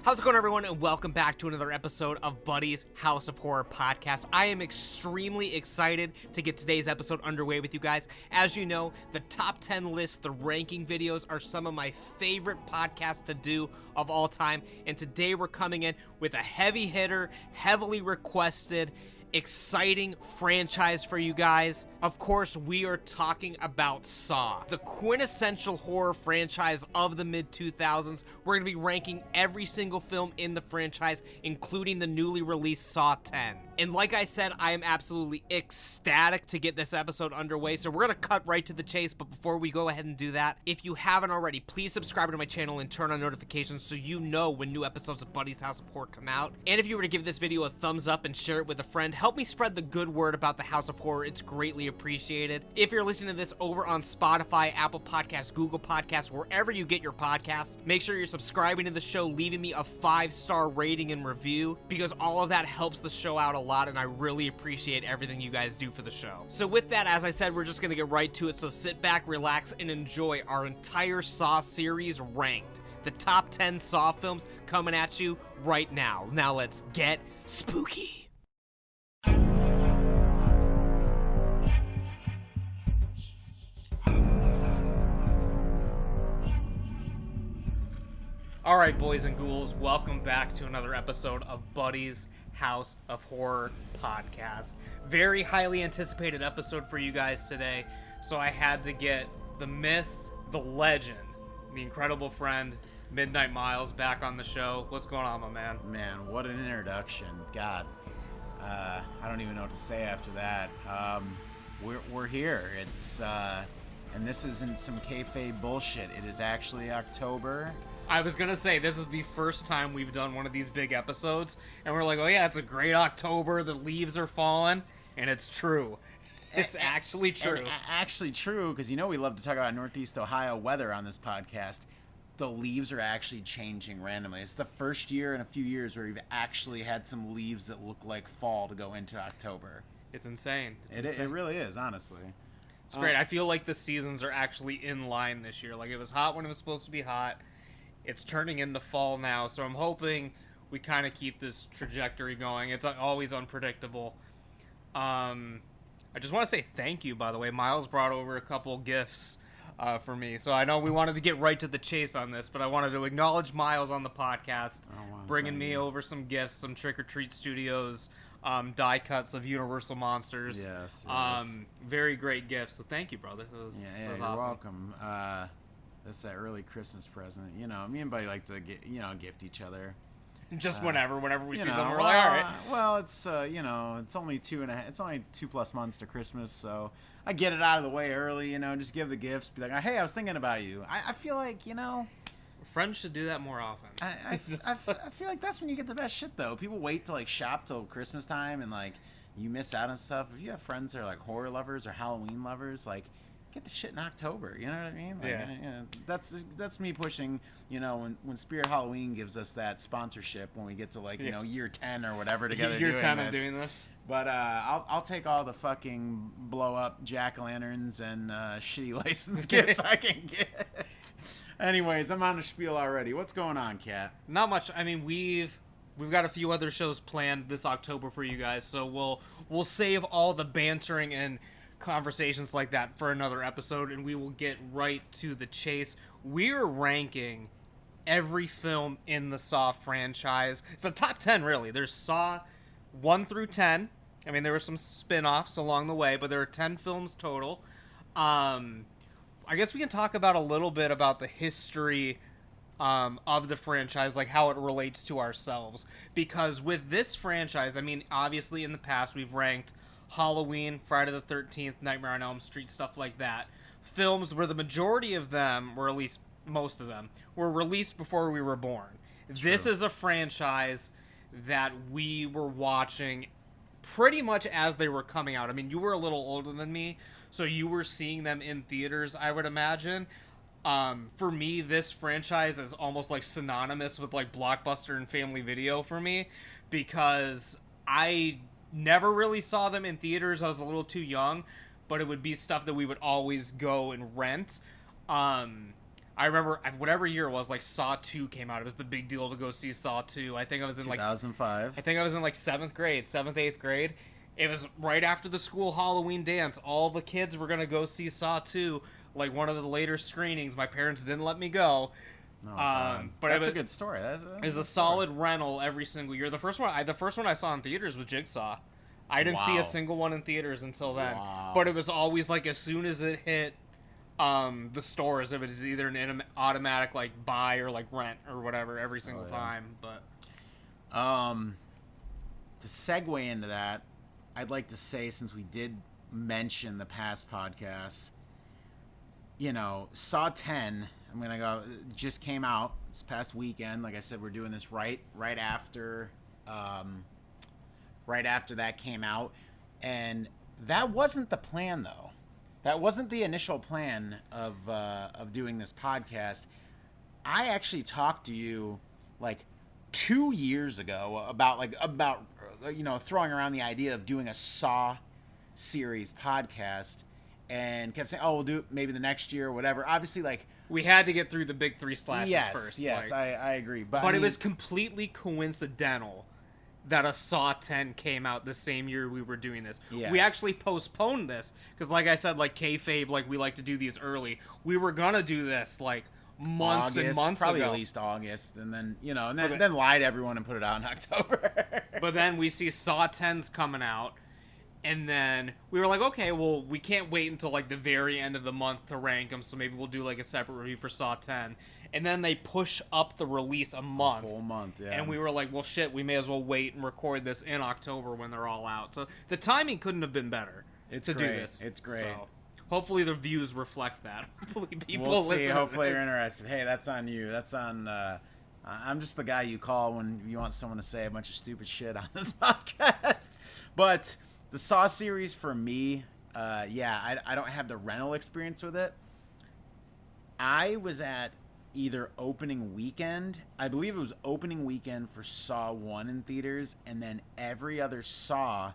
How's it going, everyone, and welcome back to another episode of Buddy's House of Horror podcast. I am extremely excited to get today's episode underway with you guys. As you know, the top 10 list, the ranking videos are some of my favorite podcasts to do of all time, and today we're coming in with a heavy hitter, heavily requested, exciting franchise for you guys. Of course, we are talking about Saw, the quintessential horror franchise of the mid-2000s. We're going to be ranking every single film in the franchise, including the newly released Saw 10. And like I said, I am absolutely ecstatic to get this episode underway, so we're going to cut right to the chase. But before we go ahead and do that, if you haven't already, please subscribe to my channel and turn on notifications so you know when new episodes of Buddy's House of Horror come out. And if you were to give this video a thumbs up and share it with a friend, help me spread the good word about the House of Horror. It's greatly appreciated. If you're listening to this over on Spotify, Apple Podcasts, Google Podcasts, wherever you get your podcasts, make sure you're subscribing to the show, leaving me a 5-star rating and review, because all of that helps the show out a lot, and I really appreciate everything you guys do for the show. So with that, as I said, we're just gonna get right to it, so sit back, relax, and enjoy our entire Saw series ranked. The top 10 Saw films coming at you right now. Now let's get spooky. Alright, boys and ghouls, welcome back to another episode of Buddy's House of Horror podcast. Very highly anticipated episode for you guys today, so I had to get the myth, the legend, the incredible friend, Midnight Miles, back on the show. What's going on, my man? Man, what an introduction. God, I don't even know what to say after that. We're here. It's, and this isn't some kayfabe bullshit. It is actually October. I was gonna say, this is the first time we've done one of these big episodes, and we're like, oh yeah, it's a great October, the leaves are falling, and it's true. It's actually true. Actually true, because you know we love to talk about Northeast Ohio weather on this podcast. The leaves are actually changing randomly. It's the first year in a few years where we've actually had some leaves that look like fall to go into October. It's insane. It really is, honestly. It's great. I feel like the seasons are actually in line this year. Like, it was hot when it was supposed to be hot. It's turning into fall now, so I'm hoping we kind of keep this trajectory going. It's always unpredictable. I just want to say thank you, by the way. Miles brought over a couple gifts for me, so I know we wanted to get right to the chase on this, but I wanted to acknowledge Miles on the podcast, bringing me over some gifts, some Trick or Treat Studios die cuts of Universal Monsters. Yes. Very great gifts, so thank you, brother. That was you're awesome. welcome. That's that early Christmas present. You know, me and Buddy like to gift each other. Just whenever we see something, we're well, like, all right. Well, it's it's only 2+ months to Christmas, so I get it out of the way early. Just give the gifts. Be like, hey, I was thinking about you. I feel like friends should do that more often. I feel like that's when you get the best shit, though. People wait to shop till Christmas time, and you miss out on stuff. If you have friends that are horror lovers or Halloween lovers, get the shit in October. You know what I mean? That's me pushing. When Spirit Halloween gives us that sponsorship when we get to year 10 or whatever together. Year 10 of doing this. But I'll take all the fucking blow up jack-o'-lanterns and shitty license gifts I can get. Anyways, I'm on the spiel already. What's going on, Kat? Not much. I mean, we've got a few other shows planned this October for you guys, so we'll save all the bantering and conversations like that for another episode, and we will get right to the chase. We're ranking every film in the Saw franchise. So top 10, really. There's Saw 1 through 10. I mean, there were some spin-offs along the way, but there are 10 films total. I guess we can talk about a little bit about the history of the franchise, like how it relates to ourselves. Because with this franchise, I mean, obviously in the past we've ranked Halloween, Friday the 13th, Nightmare on Elm Street, stuff like that. Films where the majority of them, or at least most of them, were released before we were born. True. This is a franchise that we were watching pretty much as they were coming out. I mean, you were a little older than me, so you were seeing them in theaters, I would imagine. For me, this franchise is almost synonymous with Blockbuster and Family Video for me, because I never really saw them in theaters. I was a little too young, but it would be stuff that we would always go and rent. I remember whatever year it was, like Saw 2 came out. It was the big deal to go see Saw 2. I think I was in 2005. I think I was in like 7th, 8th grade. It was right after the school Halloween dance. All the kids were going to go see Saw 2, like one of the later screenings. My parents didn't let me go. Oh, but that's a good story. It was a solid rental every single year. The first one I saw in theaters was Jigsaw. I didn't see a single one in theaters until then. Wow. But it was always like as soon as it hit the stores, it was either an automatic like buy or like rent or whatever every single time. But to segue into that, I'd like to say, since we did mention the past podcasts, you know, Saw 10, I'm gonna go, just came out this past weekend. Like I said, we're doing this right after that came out, and that wasn't the plan though. That wasn't the initial plan of doing this podcast. I actually talked to you like 2 years ago about you know, throwing around the idea of doing a Saw series podcast, and kept saying, "Oh, we'll do it maybe the next year or whatever." Obviously, like we had to get through the big 3 slashes first. Yes, like, I agree. But it was completely coincidental that a Saw 10 came out the same year we were doing this. Yes. We actually postponed this because, like I said, like kayfabe, like we like to do these early. We were gonna do this like months and months probably ago. At least August, and then then lie to everyone and put it out in October. But then we see Saw 10's coming out, and then we were like, okay, well, we can't wait until like the very end of the month to rank them, so maybe we'll do like a separate review for Saw 10. And then they push up the release a month. A whole month, yeah. And we were like, well, shit, we may as well wait and record this in October when they're all out. So the timing couldn't have been better do this. It's great. So hopefully the views reflect that. Hopefully people we'll listen see. to Hopefully this. you're interested. Hey, that's on you. That's on... I'm just the guy you call when you want someone to say a bunch of stupid shit on this podcast. But the Saw series for me, I don't have the rental experience with it. I was at either opening weekend, I believe it was opening weekend for Saw 1 in theaters, and then every other Saw,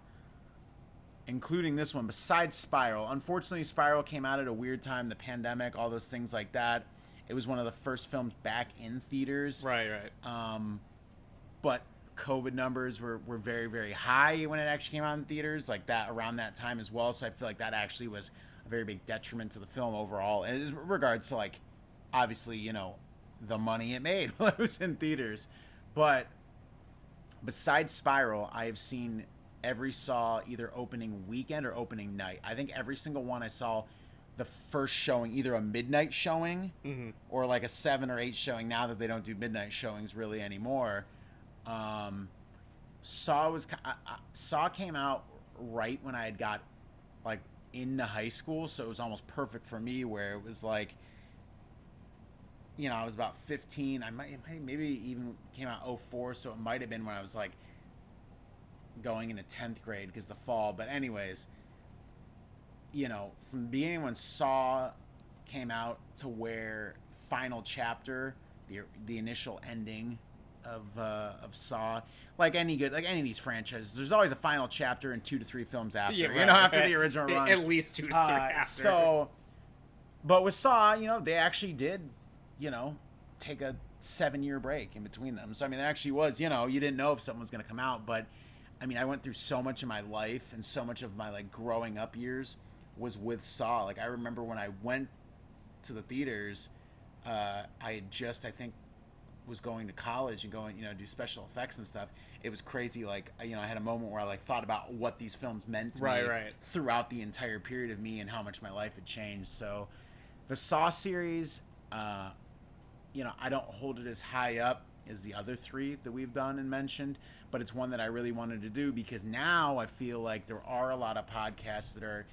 including this one, besides Spiral. Unfortunately, Spiral came out at a weird time, the pandemic, all those things like that. It was one of the first films back in theaters. Right. But COVID numbers were very, very high when it actually came out in theaters, like that around that time as well. So I feel like that actually was a very big detriment to the film overall, in regards to, like, obviously, you know, the money it made while it was in theaters. But besides Spiral, I have seen every Saw either opening weekend or opening night. I think every single one I saw the first showing, either a midnight showing or like a 7 or 8 showing, now that they don't do midnight showings really anymore. Saw came out right when I had got like into high school, so it was almost perfect for me, where it was like, you know, I was about 15. I might maybe even came out 04, so it might have been when I was like going into 10th grade, because the fall. But anyways, you know, from the beginning when Saw came out to where Final Chapter, the initial ending of Saw, like any of these franchises, there's always a final chapter and 2 to 3 films after, Yeah, right. you know, after the original run. At least 2 to 3 after. So, but with Saw, you know, they actually did, you know, take a 7-year break in between them. So, I mean, there actually was, you know, you didn't know if something was going to come out. But, I mean, I went through so much of my life, and so much of my, like, growing up years was with Saw. Like, I remember when I went to the theaters, I had just, I think, was going to college and going, you know, do special effects and stuff. It was crazy. Like, you know, I had a moment where I like thought about what these films meant to me throughout the entire period of me and how much my life had changed. So the Saw series, you know, I don't hold it as high up as the other 3 that we've done and mentioned, but it's one that I really wanted to do, because now I feel like there are a lot of podcasts that are,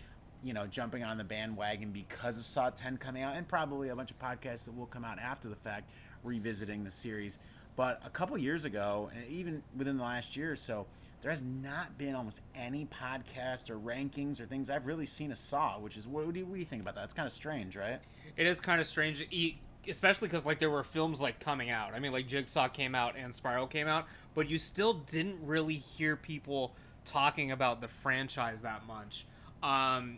you know, jumping on the bandwagon because of Saw 10 coming out, and probably a bunch of podcasts that will come out after the fact revisiting the series. But a couple years ago, and even within the last year or so, there has not been almost any podcast or rankings or things I've really seen of Saw, which is, what do you think about that? It's kind of strange, right? It is kind of strange, especially because, like, there were films, like, coming out. I mean, like, Jigsaw came out and Spiral came out, but you still didn't really hear people talking about the franchise that much.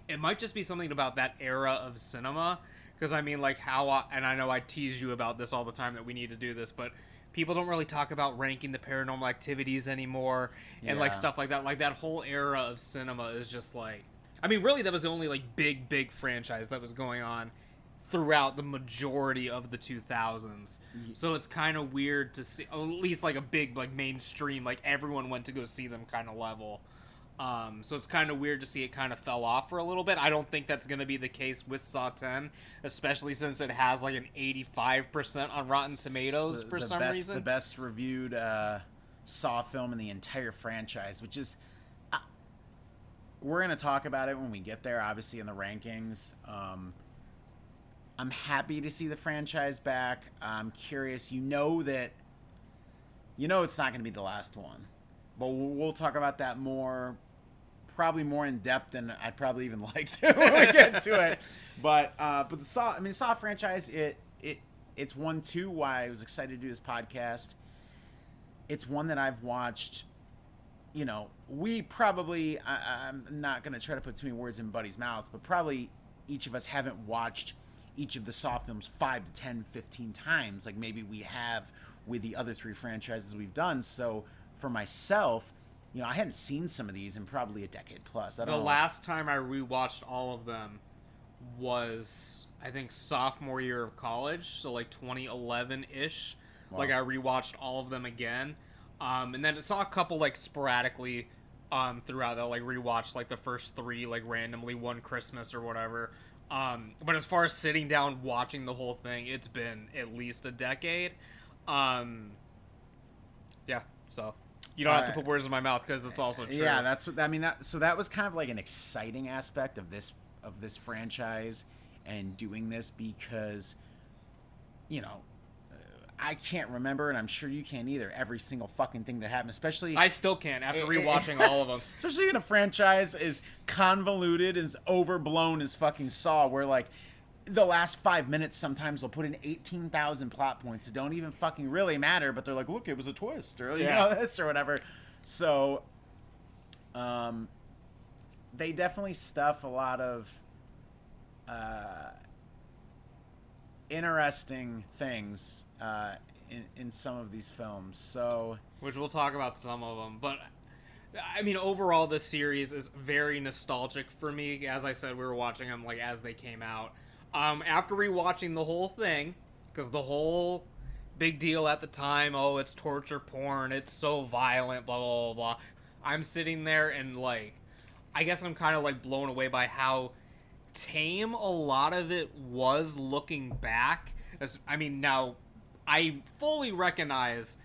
It might just be something about that era of cinema, Because, I mean, like, and I know I tease you about this all the time that we need to do this, but people don't really talk about ranking the Paranormal Activities anymore and, like, stuff like that. Like, that whole era of cinema is just, like... I mean, really, that was the only, like, big franchise that was going on throughout the majority of the 2000s. So it's kind of weird to see, at least, like, a big, like, mainstream, like, everyone went to go see them kind of level. So it's kind of weird to see it kind of fell off for a little bit. I don't think that's going to be the case with Saw 10, especially since it has like an 85% on Rotten Tomatoes for some reason. The best reviewed Saw film in the entire franchise, which is... we're going to talk about it when we get there, obviously, in the rankings. I'm happy to see the franchise back. I'm curious. You know it's not going to be the last one. But we'll talk about that more... probably more in depth than I'd probably even like to when we get to it. But the Saw franchise, it's one too why I was excited to do this podcast. It's one that I've watched. We probably, I'm not going to try to put too many words in Buddy's mouth, but probably each of us haven't watched each of the Saw films 5 to 10, 15 times, like maybe we have with the other 3 franchises we've done. So for myself, I hadn't seen some of these in probably a decade plus. The last time I rewatched all of them was, I think, sophomore year of college, so like 2011-ish. Wow. Like, I rewatched all of them again. And then I saw a couple, like, sporadically throughout that, like, rewatched, like, the first 3, like, randomly one Christmas or whatever. But as far as sitting down watching the whole thing, it's been at least a decade. Yeah, so... You don't have to put words in my mouth because it's also true. Yeah, that's what I mean. That was kind of like an exciting aspect of this franchise and doing this because, I can't remember, and I'm sure you can't either, every single fucking thing that happened. Especially I still can't after rewatching all of them. Especially in a franchise as convoluted, as overblown as fucking Saw, where like the last 5 minutes sometimes they'll put in 18,000 plot points that don't even fucking really matter, but they're like, look, it was a twist, or this or whatever. So they definitely stuff a lot of interesting things in some of these films. So, which we'll talk about some of them, but I mean, overall, this series is very nostalgic for me. As I said, we were watching them like as they came out. After rewatching the whole thing, because the whole big deal at the time, it's torture porn, it's so violent, blah, blah, blah, blah. I'm sitting there and, like, I guess I'm kind of, like, blown away by how tame a lot of it was looking back. I mean, now, I fully recognize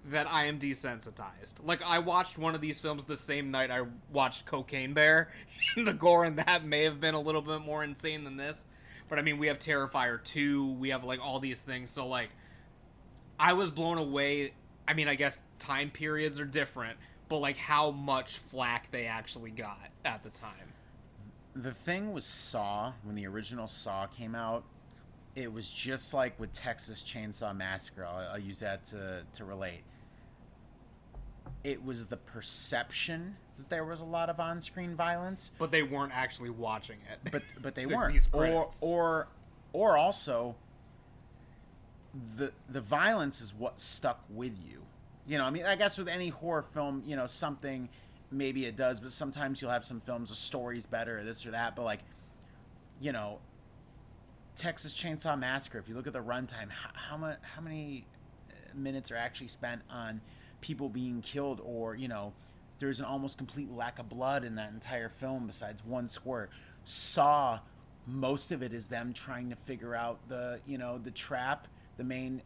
that I am desensitized. Like, I watched one of these films the same night I watched Cocaine Bear, and the gore in that may have been a little bit more insane than this. But, I mean, we have Terrifier 2, we have, like, all these things, so, like, I was blown away. I mean, I guess time periods are different, but, like, how much flack they actually got at the time. The thing with Saw, when the original Saw came out, it was just like with Texas Chainsaw Massacre. I'll use that to relate. It was the perception that there was a lot of on-screen violence, but they weren't actually watching it. But they weren't. Or also the violence is what stuck with you. I mean, I guess with any horror film, something maybe it does, but sometimes you'll have some films, the story's better, or this or that. But like, Texas Chainsaw Massacre. If you look at the runtime, how many minutes are actually spent on people being killed, or there's an almost complete lack of blood in that entire film besides one squirt. Saw, most of it is them trying to figure out the trap, the main,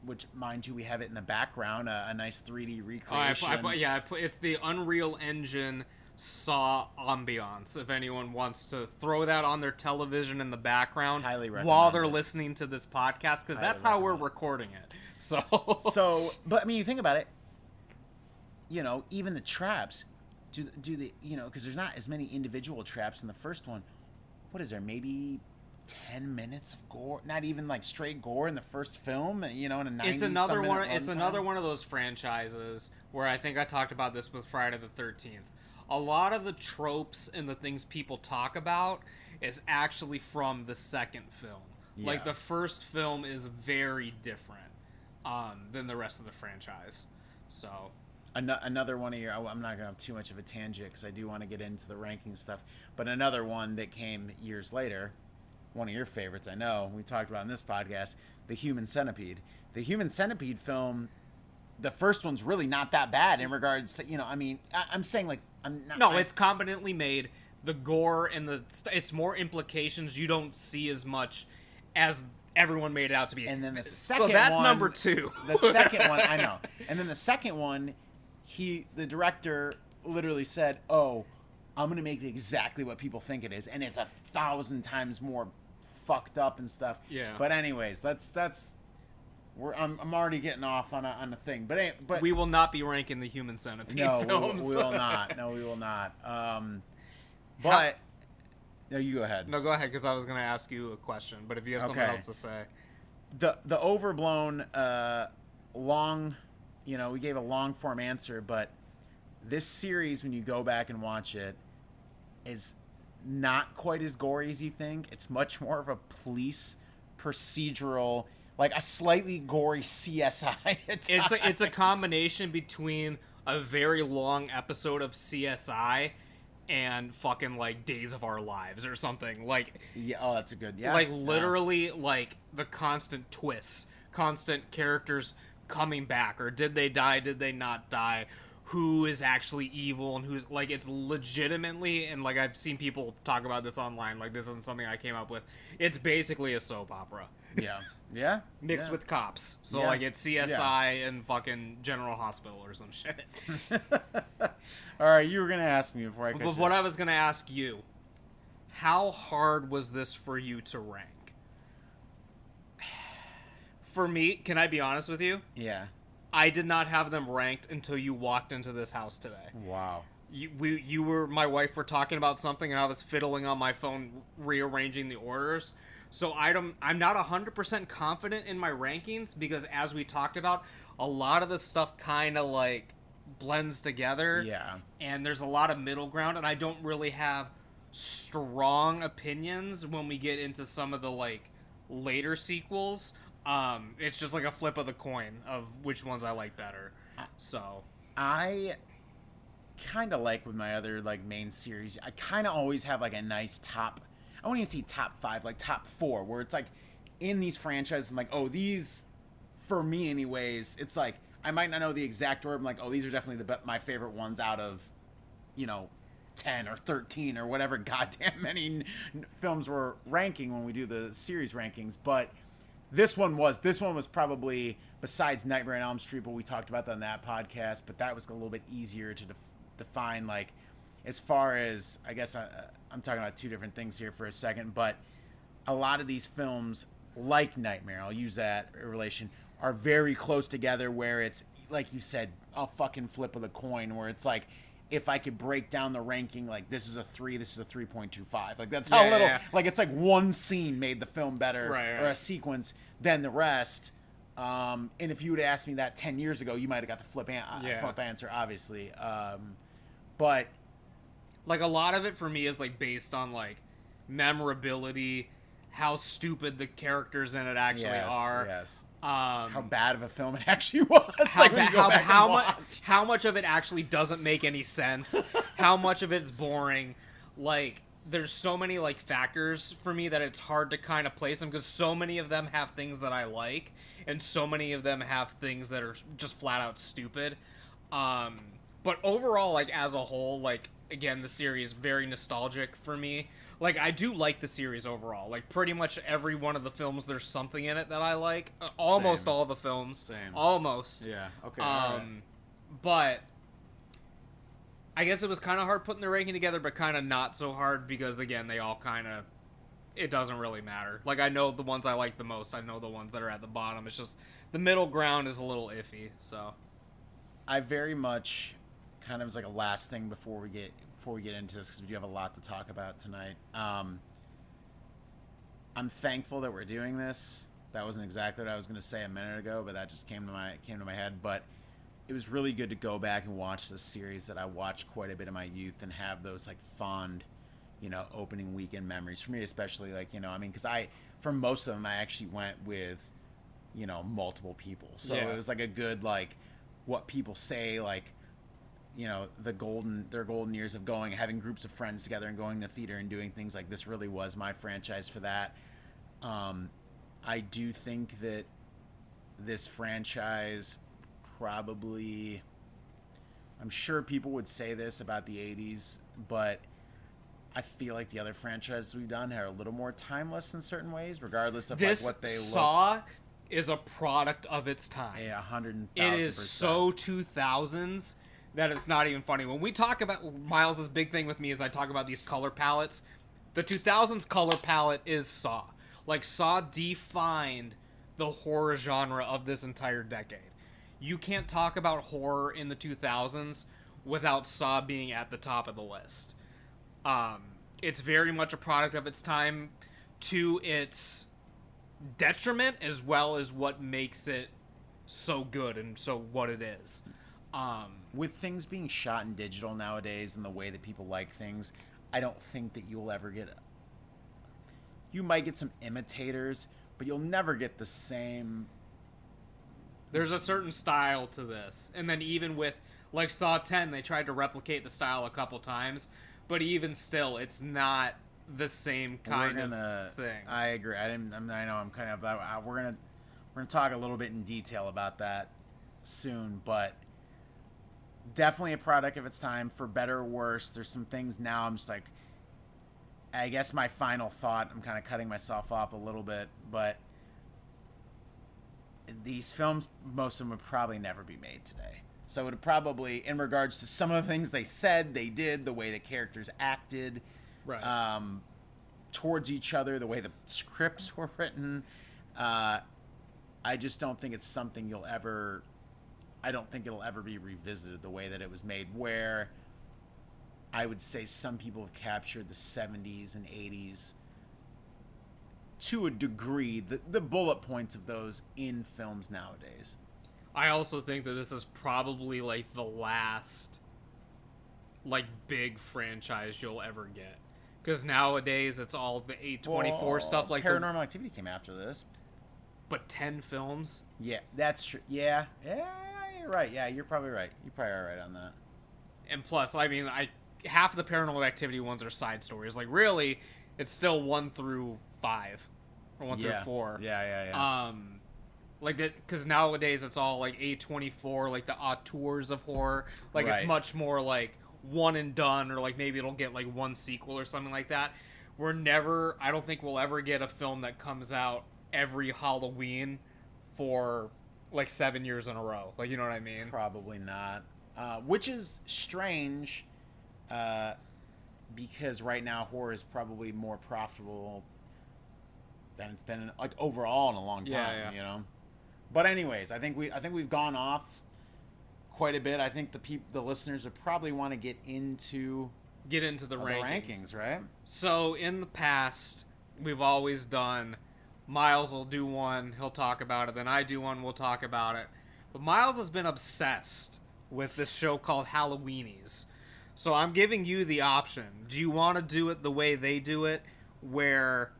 which, mind you, we have it in the background, a nice 3D recreation. It's the Unreal Engine Saw ambiance, if anyone wants to throw that on their television in the background while they're listening to this podcast, because that's how we're recording it. So, but I mean, you think about it, even the traps, do the, because there's not as many individual traps in the first one. What is there, maybe 10 minutes of gore? Not even like straight gore in the first film, in a 90-some It's another one. It's another one of those franchises where I think I talked about this with Friday the 13th. a lot of the tropes and the things people talk about is actually from the second film. Yeah. Like, the first film is very different than the rest of the franchise. So... Another one of your... I'm not going to have too much of a tangent because I do want to get into the ranking stuff. But another one that came years later, one of your favorites, I know, we talked about in this podcast, The Human Centipede. The Human Centipede film, the first one's really not that bad in regards to, I mean, I'm saying, like... it's competently made. The gore and it's more implications you don't see as much as everyone made it out to be. And then the second one... So that's number 2. The second one, I know. And then the second one... the director literally said, "Oh, I'm gonna make it exactly what people think it is, and it's 1,000 times more fucked up and stuff." Yeah. But anyways, I'm already getting off on a thing, but we will not be ranking the Human Centipede films. we will not. No, we will not. But no, you go ahead. No, go ahead, because I was gonna ask you a question. But if you have something else to say, the overblown long. We gave a long form answer, but this series, when you go back and watch it, is not quite as gory as you think. It's much more of a police procedural, like a slightly gory CSI. It's a combination between a very long episode of CSI and fucking like Days of Our Lives or something. Like, yeah, that's a good, yeah. Like literally, like the constant twists, constant characters coming back, or did they die, did they not die, who is actually evil and who's like, it's legitimately, and like I've seen people talk about this online, like this isn't something I came up with, it's basically a soap opera mixed with cops, so like it's CSI and fucking General Hospital or some shit. All right, you were gonna ask me before I but what I was gonna ask you, how hard was this for you to rank? For me, can I be honest with you? Yeah. I did not have them ranked until you walked into this house today. Wow. My wife were talking about something, and I was fiddling on my phone, rearranging the orders. So I'm not 100% confident in my rankings, because as we talked about, a lot of the stuff kind of like blends together. Yeah. And there's a lot of middle ground, and I don't really have strong opinions when we get into some of the like later sequels. It's just like a flip of the coin of which ones I like better. So I kind of like with my other like main series, I kind of always have like a nice top. I won't even say top 5, like top 4, where it's like in these franchises, I'm like, oh, these for me anyways. It's like I might not know the exact order. I'm like, oh, these are definitely my favorite ones out of 10 or 13 or whatever goddamn many films we're ranking when we do the series rankings, but. This one was probably, besides Nightmare on Elm Street, but we talked about that on that podcast, but that was a little bit easier to define, like, as far as, I guess I'm talking about two different things here for a second, but a lot of these films, like Nightmare, I'll use that relation, are very close together, where it's, like you said, a fucking flip of the coin, where it's like, if I could break down the ranking, like, this is a 3, this is a 3.25. Like, that's how like, it's like one scene made the film better, or a sequence, than the rest. And if you would have asked me that 10 years ago, you might have got the flip answer, obviously. But... like, a lot of it for me is, like, based on, like, memorability, how stupid the characters in it actually are. Yes. How bad of a film it actually was. How much of it actually doesn't make any sense. How much of it's boring. Like, there's so many like factors for me that it's hard to kind of place them, because so many of them have things that I like, and so many of them have things that are just flat out stupid. But overall, like, as a whole, like, again, the series very nostalgic for me. Like, I do like the series overall. Like, pretty much every one of the films, there's something in it that I like. Almost all the films. Same. Almost. Yeah, okay. Right. But I guess it was kind of hard putting the ranking together, but kind of not so hard, because, again, they all kind of... it doesn't really matter. Like, I know the ones I like the most. I know the ones that are at the bottom. It's just the middle ground is a little iffy, so... I very much... kind of as like a last thing before we get into this, because we do have a lot to talk about tonight. I'm thankful that we're doing this. That wasn't exactly what I was going to say a minute ago, but that just came to my head. But it was really good to go back and watch this series that I watched quite a bit in my youth and have those like fond, opening weekend memories for me, especially like, because for most of them, I actually went with, multiple people. So it was like a good, like what people say, like, their golden years of having groups of friends together and going to theater and doing things like this really was my franchise for that. I do think that this franchise probably, I'm sure people would say this about the 80s, but I feel like the other franchises we've done are a little more timeless in certain ways, regardless of like what they look. Saw is a product of its time. Yeah, 100,000%. It is so 2000s that it's not even funny. When we talk about Miles's big thing with me is I talk about these color palettes. The 2000s color palette is Saw. Like, Saw defined the horror genre of this entire decade. You can't talk about horror in the 2000s without Saw being at the top of the list. It's very much a product of its time, to its detriment as well as what makes it so good and so what it is. With things being shot in digital nowadays and the way that people like things, I don't think that you'll ever get... You might get some imitators, but you'll never get the same... There's a certain style to this. And then even with, like, Saw 10, they tried to replicate the style a couple times, but even still, it's not the same kind of thing. I agree. I know I'm kind of... We're gonna talk a little bit in detail about that soon, but definitely a product of its time, for better or worse. There's some things now I'm just like... I guess my final thought, I'm kind of cutting myself off a little bit, but these films, most of them would probably never be made today. So it would probably, in regards to some of the things they said, they did, the way the characters acted, right, towards each other, the way the scripts were written, I just don't think it's something I don't think it'll ever be revisited the way that it was made, where I would say some people have captured the 70s and 80s to a degree, the bullet points of those in films nowadays. I also think that this is probably, like, the last, like, big franchise you'll ever get. Because nowadays it's all the A24 stuff. Like Paranormal Activity came after this. But 10 films? Yeah, that's true. Yeah, you're right. Yeah, you're probably right. You probably are right on that. And plus, I mean, half of the Paranormal Activity ones are side stories. Like, really, it's still 1 through 5 or 1 through 4. Yeah. Like that, because nowadays it's all like A24, like the auteurs of horror. Like, right. It's much more like one and done, or like maybe it'll get like one sequel or something like that. I don't think we'll ever get a film that comes out every Halloween for like 7 years in a row. Like, you know what I mean? Probably not. Which is strange. Because right now horror is probably more profitable than it's been like overall in a long time, yeah. But anyways, I think we've gone off quite a bit. I think the listeners would probably want to get into the rankings, right? So in the past, we've always done, Miles will do one, he'll talk about it, then I do one, we'll talk about it. But Miles has been obsessed with this show called Halloweenies. So I'm giving you the option. Do you want to do it the way they do it, where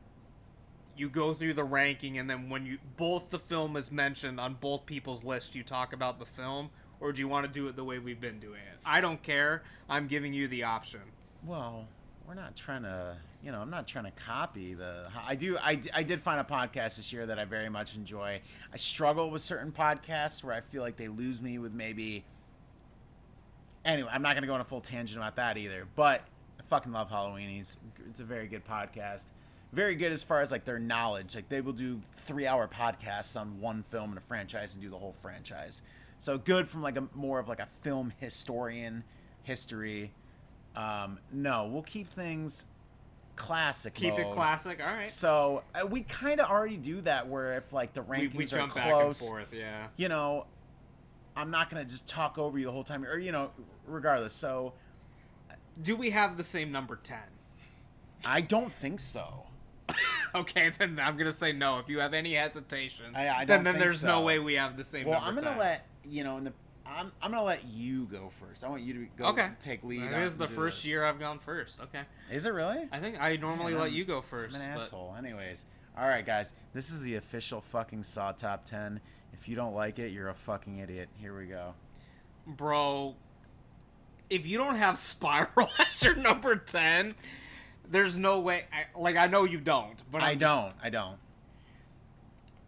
you go through the ranking and then when both the film is mentioned on both people's list, you talk about the film? Or do you want to do it the way we've been doing it? I don't care. I'm giving you the option. Well, we're not trying to, I'm not trying to copy I did find a podcast this year that I very much enjoy. I struggle with certain podcasts where I feel like they lose me with maybe... Anyway, I'm not going to go on a full tangent about that either, but I fucking love Halloweenies. It's a very good podcast. Very good as far as, like, their knowledge. Like, they will do 3-hour podcasts on one film in a franchise and do the whole franchise. So good from, like, more of, like, a film historian history. No, we'll keep things classic Keep mode. it classic? All right. So we kind of already do that where if, like, the rankings we are jump close. back and forth, yeah. I'm not going to just talk over you the whole time. Or, regardless. So... Do we have the same number 10? I don't think so. Okay, then I'm going to say no. If you have any hesitation, I don't then think there's so. no way we have the same number 10. Well, I'm going to let, I'm gonna let you go first. I want you to go. Okay. Take lead. It is the first year I've gone first. Okay. Is it really? I think I normally let you go first. I'm an asshole. Anyways, all right, guys. This is the official fucking Saw top 10. If you don't like it, you're a fucking idiot. Here we go. Bro, if you don't have Spiral as your number 10, there's no way. I know you don't, but I don't.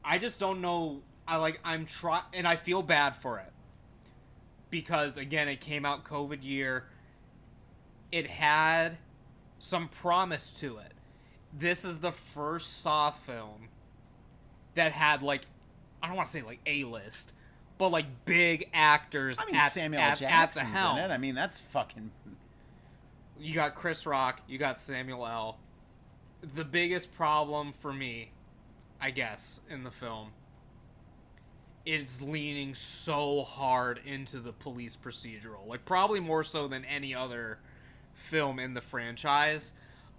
I just don't know. I'm trying, and I feel bad for it. Because, again, it came out COVID year. It had some promise to it. This is the first Saw film that had, I don't want to say, A-list, but, big actors Samuel at the Jackson's helm. in it. That's fucking... You got Chris Rock. You got Samuel L. The biggest problem for me, I guess, in the film, it's leaning so hard into the police procedural. Probably more so than any other film in the franchise.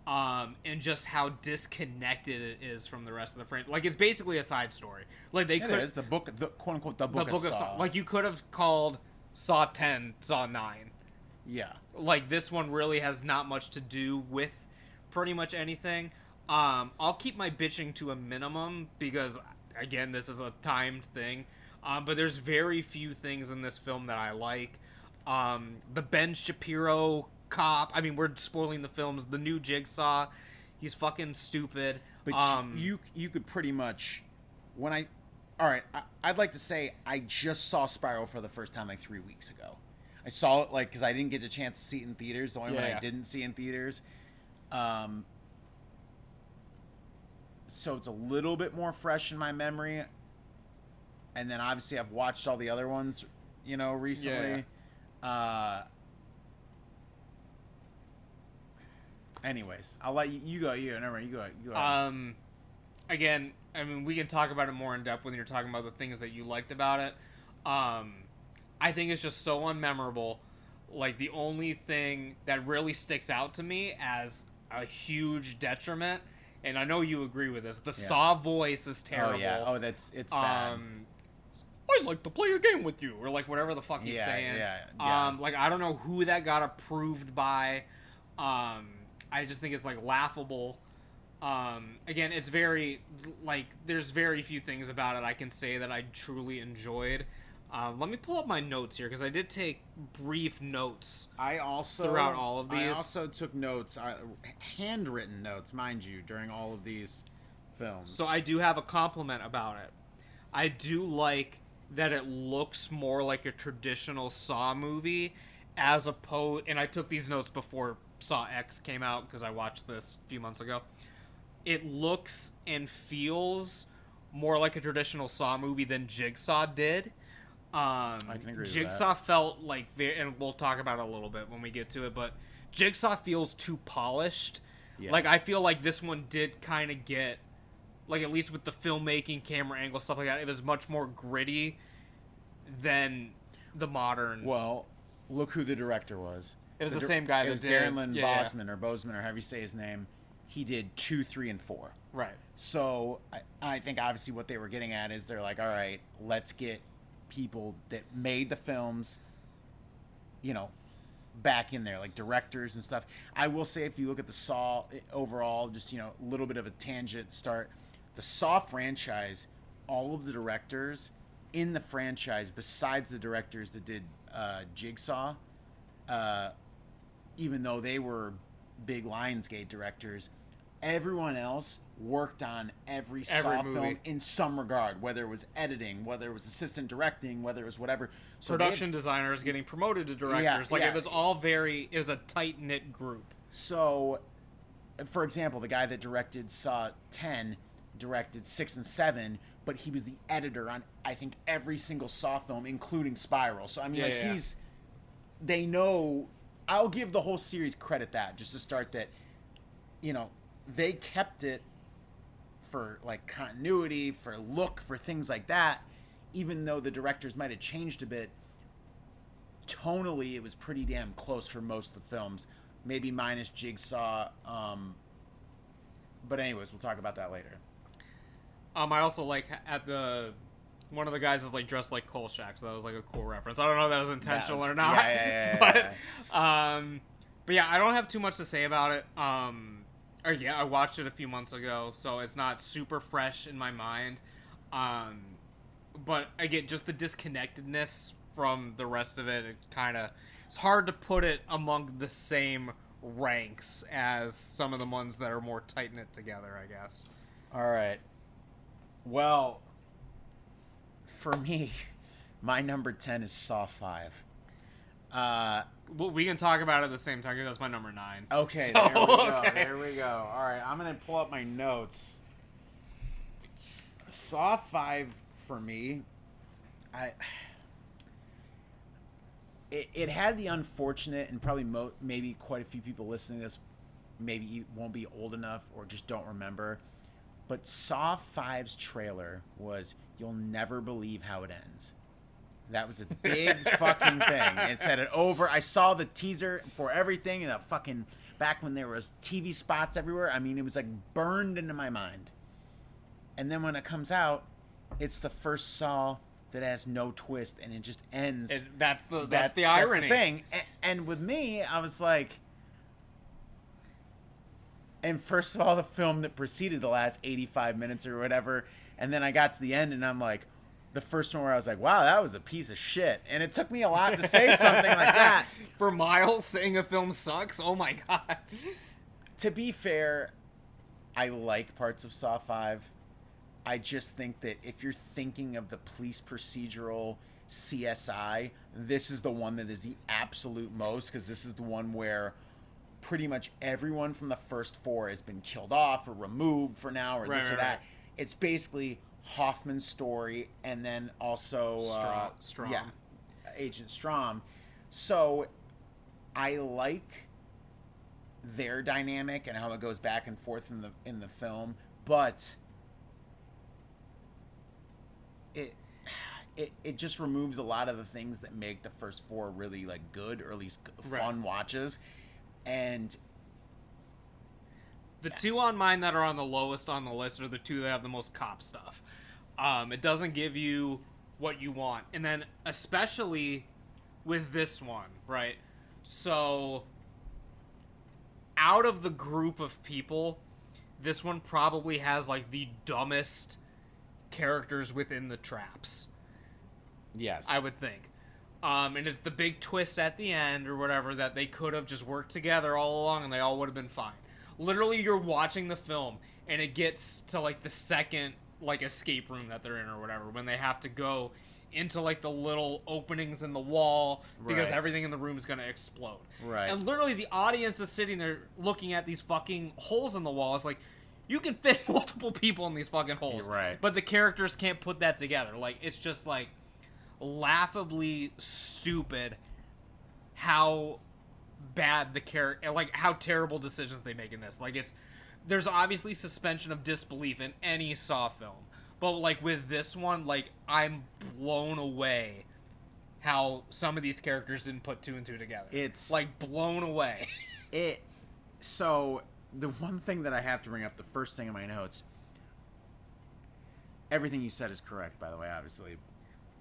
And just how disconnected it is from the rest of the franchise. It's basically a side story. It is the book, quote unquote, the book of Saw. You could have called Saw 10 Saw 9. Yeah. This one really has not much to do with pretty much anything. I'll keep my bitching to a minimum because, again, this is a timed thing. But there's very few things in this film that I like. The Ben Shapiro cop. I mean, we're spoiling the films. The new Jigsaw. He's fucking stupid. But you could pretty much... I'd like to say I just saw Spiral for the first time 3 weeks ago. I saw it because I didn't get the chance to see it in theaters. The only one I didn't see in theaters. So it's a little bit more fresh in my memory. And then obviously I've watched all the other ones, recently. Yeah. Anyways, I'll let you go. Never mind, you go. Again, I mean, we can talk about it more in depth when you're talking about the things that you liked about it. I think it's just so unmemorable. The only thing that really sticks out to me as a huge detriment, and I know you agree with this, the Saw voice is terrible. Oh, yeah. It's bad. I'd like to play a game with you, or whatever the fuck he's saying. Yeah. I don't know who that got approved by. I just think it's laughable. Again, it's very there's very few things about it I can say that I truly enjoyed. Let me pull up my notes here because I did take brief notes. Throughout all of these. I also took notes, handwritten notes, mind you, during all of these films. So I do have a compliment about it. I do like that it looks more like a traditional Saw movie as opposed... And I took these notes before Saw X came out because I watched this a few months ago. It looks and feels more like a traditional Saw movie than Jigsaw did. I can agree with Jigsaw that. felt and we'll talk about it a little bit when we get to it, but Jigsaw feels too polished. Yeah. I feel like this one did kind of get... at least with the filmmaking, camera angle, stuff like that, it was much more gritty than the modern... Well, look who the director was. It was the same guy that did... Darren Lynn Bousman, or Bozeman, or however you say his name. He did 2, 3, and 4. Right. So, I think obviously what they were getting at is they're all right, let's get people that made the films, back in there, directors and stuff. I will say, if you look at the Saw overall, just, a little bit of a tangent start... The Saw franchise, all of the directors in the franchise, besides the directors that did Jigsaw, even though they were big Lionsgate directors, everyone else worked on every Saw movie. film in some regard, whether it was editing, whether it was assistant directing, whether it was whatever. So production designers getting promoted to directors. It was all it was a tight-knit group. So, for example, the guy that directed Saw 10... directed 6 and 7, but he was the editor on, I think, every single Saw film, including Spiral. So, I mean, they know... I'll give the whole series credit that, just to start that, they kept it for, continuity, for look, for things like that, even though the directors might have changed a bit. Tonally, it was pretty damn close for most of the films, maybe minus Jigsaw. But anyways, we'll talk about that later. I also like at the One of the guys is like dressed like Kolchak, so that was like a cool reference. I don't know if that was intentional or not. Yeah. But yeah, I don't have too much to say about it. Yeah, I watched it a few months ago, so it's not super fresh in my mind. But again, just the disconnectedness from the rest of it, it's hard to put it among the same ranks as some of the ones that are more tight-knit together, I guess. All right. Well, for me, my number 10 is Saw 5. Well, we can talk about it at the same time, because that's my number 9. Okay, so, there we go. okay. There we go. All right, I'm going to pull up my notes. Saw 5, for me, it had the unfortunate, and probably maybe quite a few people listening to this maybe won't be old enough or just don't remember, but Saw 5's trailer was, "You'll never believe how it ends." That was its big fucking thing. It said it over. I saw the teaser for everything, and fucking back when there was TV spots everywhere. I mean, it was like burned into my mind. And then when it comes out, it's the first Saw that has no twist, and it just ends. That's the irony. That's the thing. And with me, I was like, and first of all, the film that preceded the last 85 minutes or whatever, and then I got to the end, and I'm like, the first one where I was like, wow, that was a piece of shit. And it took me a lot to say something like that. For Miles saying a film sucks? Oh my god. To be fair, I like parts of Saw 5. I just think that if you're thinking of the police procedural CSI, this is the one that is the absolute most, because this is the one where pretty much everyone from the first 4 has been killed off or removed for now or this or that. Right. It's basically Hoffman's story, and then also Strom. Yeah, Agent Strom. So I like their dynamic and how it goes back and forth in the film, but it just removes a lot of the things that make the first 4 really like good, or at least fun watches. And the 2 on mine that are on the lowest on the list are the 2 that have the most cop stuff. It doesn't give you what you want. And then especially with this one, right? So out of the group of people, this one probably has like the dumbest characters within the traps. Yes. I would think. And it's the big twist at the end or whatever, that they could have just worked together all along and they all would have been fine. Literally, you're watching the film and it gets to like the second like escape room that they're in or whatever, when they have to go into like the little openings in the wall because everything in the room is going to explode. Right. And literally the audience is sitting there looking at these fucking holes in the wall. It's like, you can fit multiple people in these fucking holes. Right. But the characters can't put that together. Like, it's just like laughably stupid how bad the character, like how terrible decisions they make in this. Like, there's obviously suspension of disbelief in any Saw film, but like with this one, like I'm blown away how some of these characters didn't put 2 and 2 together. It's like blown away. So the one thing that I have to bring up, the first thing in my notes, everything you said is correct, by the way, obviously.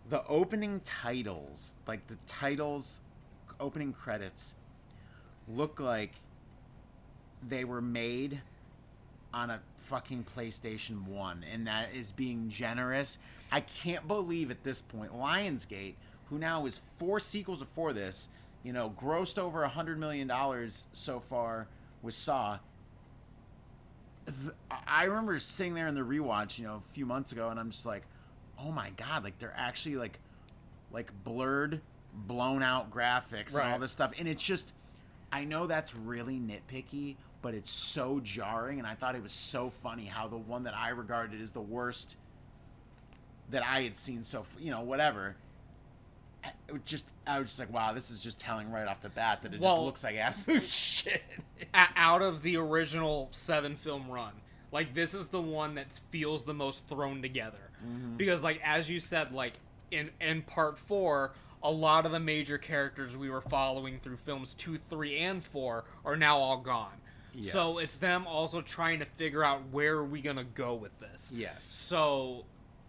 The opening titles, like the titles, opening credits, look like they were made on a fucking PlayStation 1, and that is being generous. I can't believe at this point, Lionsgate, who now is 4 sequels before this, grossed over $100 million so far with Saw. I remember sitting there in the rewatch, a few months ago, and I'm just like, oh my god, like they're actually like blurred, blown out graphics and all this stuff, and it's just, I know that's really nitpicky, but it's so jarring, and I thought it was so funny how the one that I regarded as the worst that I had seen whatever. I was just like, wow, this is just telling right off the bat that it just looks like absolute shit. Out of the original 7-film run, like, this is the one that feels the most thrown together. Mm-hmm. Because, like, as you said, like, in part 4, a lot of the major characters we were following through films 2, 3, and 4 are now all gone. Yes. So it's them also trying to figure out where are we going to go with this. Yes. So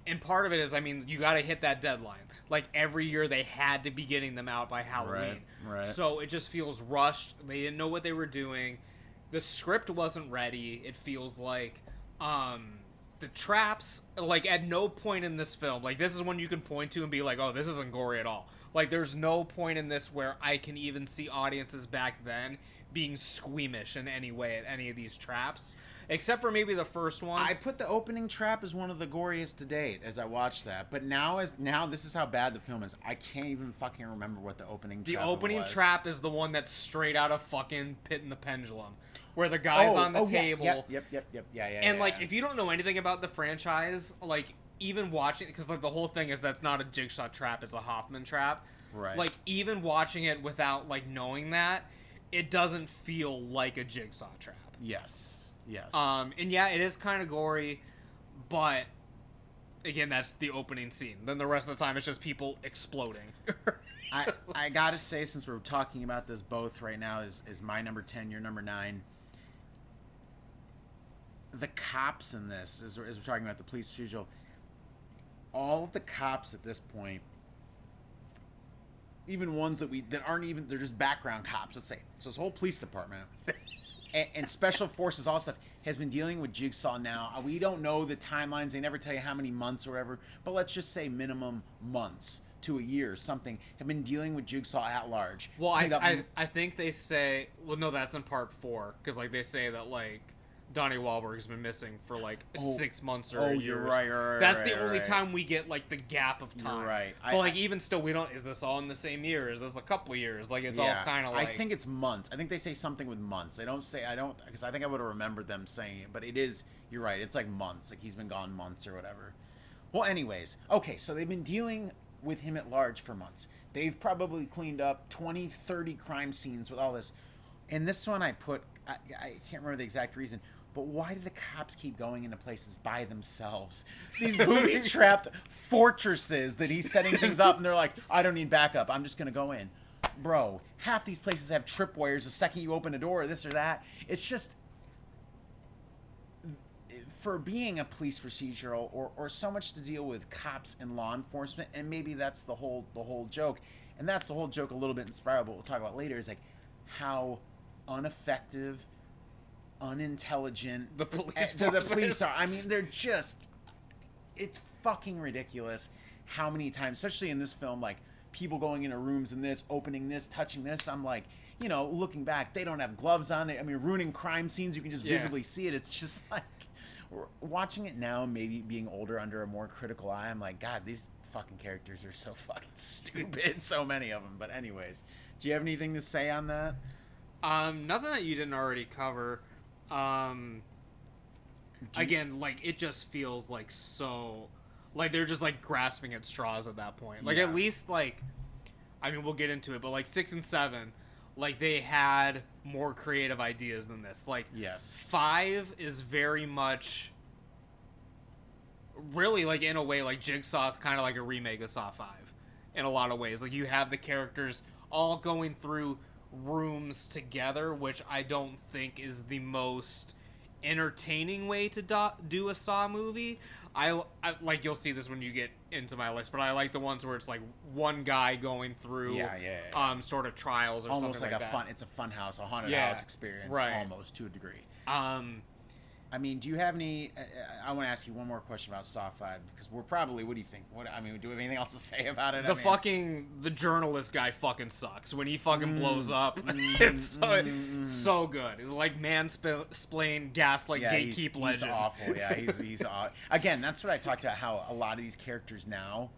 And part of it is, I mean, you got to hit that deadline. Like, every year they had to be getting them out by Halloween. Right. So it just feels rushed. They didn't know what they were doing. The script wasn't ready. It feels like the traps, like, at no point in this film, like, this is one you can point to and be like, oh, this isn't gory at all. Like, there's no point in this where I can even see audiences back then being squeamish in any way at any of these traps. Except for maybe the first one. I put the opening trap as one of the goriest to date as I watched that. But now this is how bad the film is. I can't even fucking remember what the opening trap was. The opening trap is the one that's straight out of fucking Pit and the Pendulum. Where the guy's on the table. Yep. Yeah. And, like, if you don't know anything about the franchise, like, even watching it, because, like, the whole thing is that's not a Jigsaw trap, it's a Hoffman trap. Right. Like, even watching it without, like, knowing that, it doesn't feel like a Jigsaw trap. Yes. And yeah, it is kind of gory, but again, that's the opening scene. Then the rest of the time, it's just people exploding. I gotta say, since we're talking about this both right now, is my number 10, your number 9. The cops in this, as we're talking about the police procedural, all of the cops at this point, even ones that aren't even, they're just background cops, let's say. So this whole police department and special forces, all stuff, has been dealing with Jigsaw now. We don't know the timelines. They never tell you how many months or whatever, but let's just say minimum months to a year, something, have been dealing with Jigsaw at large. Well, I think they say, well, no, that's in part 4, because, like, they say that, like, Donnie Wahlberg's been missing for, like, 6 months or a year. You're right. That's the only time we get, like, the gap of time. You're right. But, like, even still, we don't, is this all in the same year? Is this a couple of years? Like, it's all kind of like... I think it's months. I think they say something with months. They don't say, because I think I would have remembered them saying it, but it is, you're right, it's like months. Like, he's been gone months or whatever. Well, anyways, okay, so they've been dealing with him at large for months. They've probably cleaned up 20, 30 crime scenes with all this. And this one I put, I can't remember the exact reason, but why do the cops keep going into places by themselves? These booby-trapped fortresses that he's setting things up, and they're like, I don't need backup. I'm just going to go in. Bro, half these places have tripwires the second you open a door, or this or that. It's just, for being a police procedural, or so much to deal with cops and law enforcement, and maybe that's the whole joke. And that's the whole joke a little bit inspired, but we'll talk about later, is like how ineffective, unintelligent the police are. I mean, they're just, it's fucking ridiculous how many times, especially in this film, like, people going into rooms and this, opening this, touching this. I'm like, you know, looking back, they don't have gloves on. I mean, ruining crime scenes, you can just visibly see it. It's just like, watching it now, maybe being older under a more critical eye, I'm like, God, these fucking characters are so fucking stupid, so many of them. But anyways, do you have anything to say on that? Nothing that you didn't already cover. Again, like, it just feels like so, like, they're just, like, grasping at straws at that point. Like, at least, like, I mean, we'll get into it, but, like, 6 and 7, like, they had more creative ideas than this. Like, yes, 5 is very much, really, like, in a way, like, Jigsaw is kind of like a remake of Saw 5 in a lot of ways. Like, you have the characters all going through rooms together, which I don't think is the most entertaining way to do a Saw movie. I like, you'll see this when you get into my list, but I like the ones where it's like one guy going through sort of trials or almost something like that. it's a fun house, a haunted house experience, almost to a degree. I mean, do you have any? I want to ask you one more question about Saw 5, because we're probably. What do you think? Do we have anything else to say about it? The journalist guy fucking sucks when he fucking blows up. It's so good. Like, mansplain, gaslight, gatekeep legend. He's awful. Yeah, he's again. That's what I talked about. How a lot of these characters now,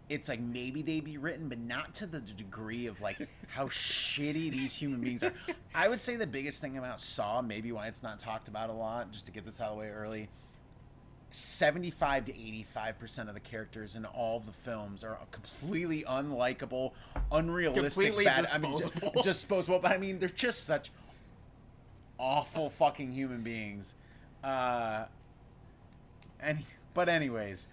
it's like maybe they be written, but not to the degree of like how shitty these human beings are. I would say the biggest thing about Saw, maybe why it's not talked about a lot, just to get this out of the way early, 75 to 85% of the characters in all of the films are completely unlikable, unrealistic, completely bad. disposable. I mean, disposable. But I mean, they're just such awful fucking human beings. Anyways.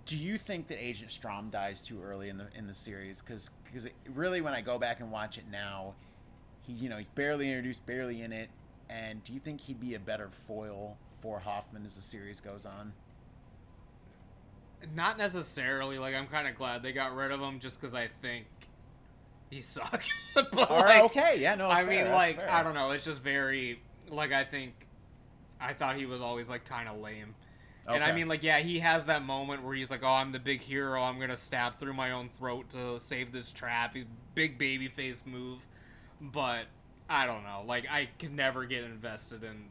Do you think that Agent Strom dies too early in the series? Because really, when I go back and watch it now, he's barely introduced, barely in it. And do you think he'd be a better foil for Hoffman as the series goes on? Not necessarily. Like, I'm kind of glad they got rid of him just because I think he sucks. But, All right, okay, yeah, no, I fair, mean, like, fair. I don't know. It's just very, like, I thought he was always, like, kind of lame. Okay. And I mean, like, yeah, he has that moment where he's like, oh, I'm the big hero. I'm going to stab through my own throat to save this trap. He's big baby face move. But I don't know. Like, I could never get invested in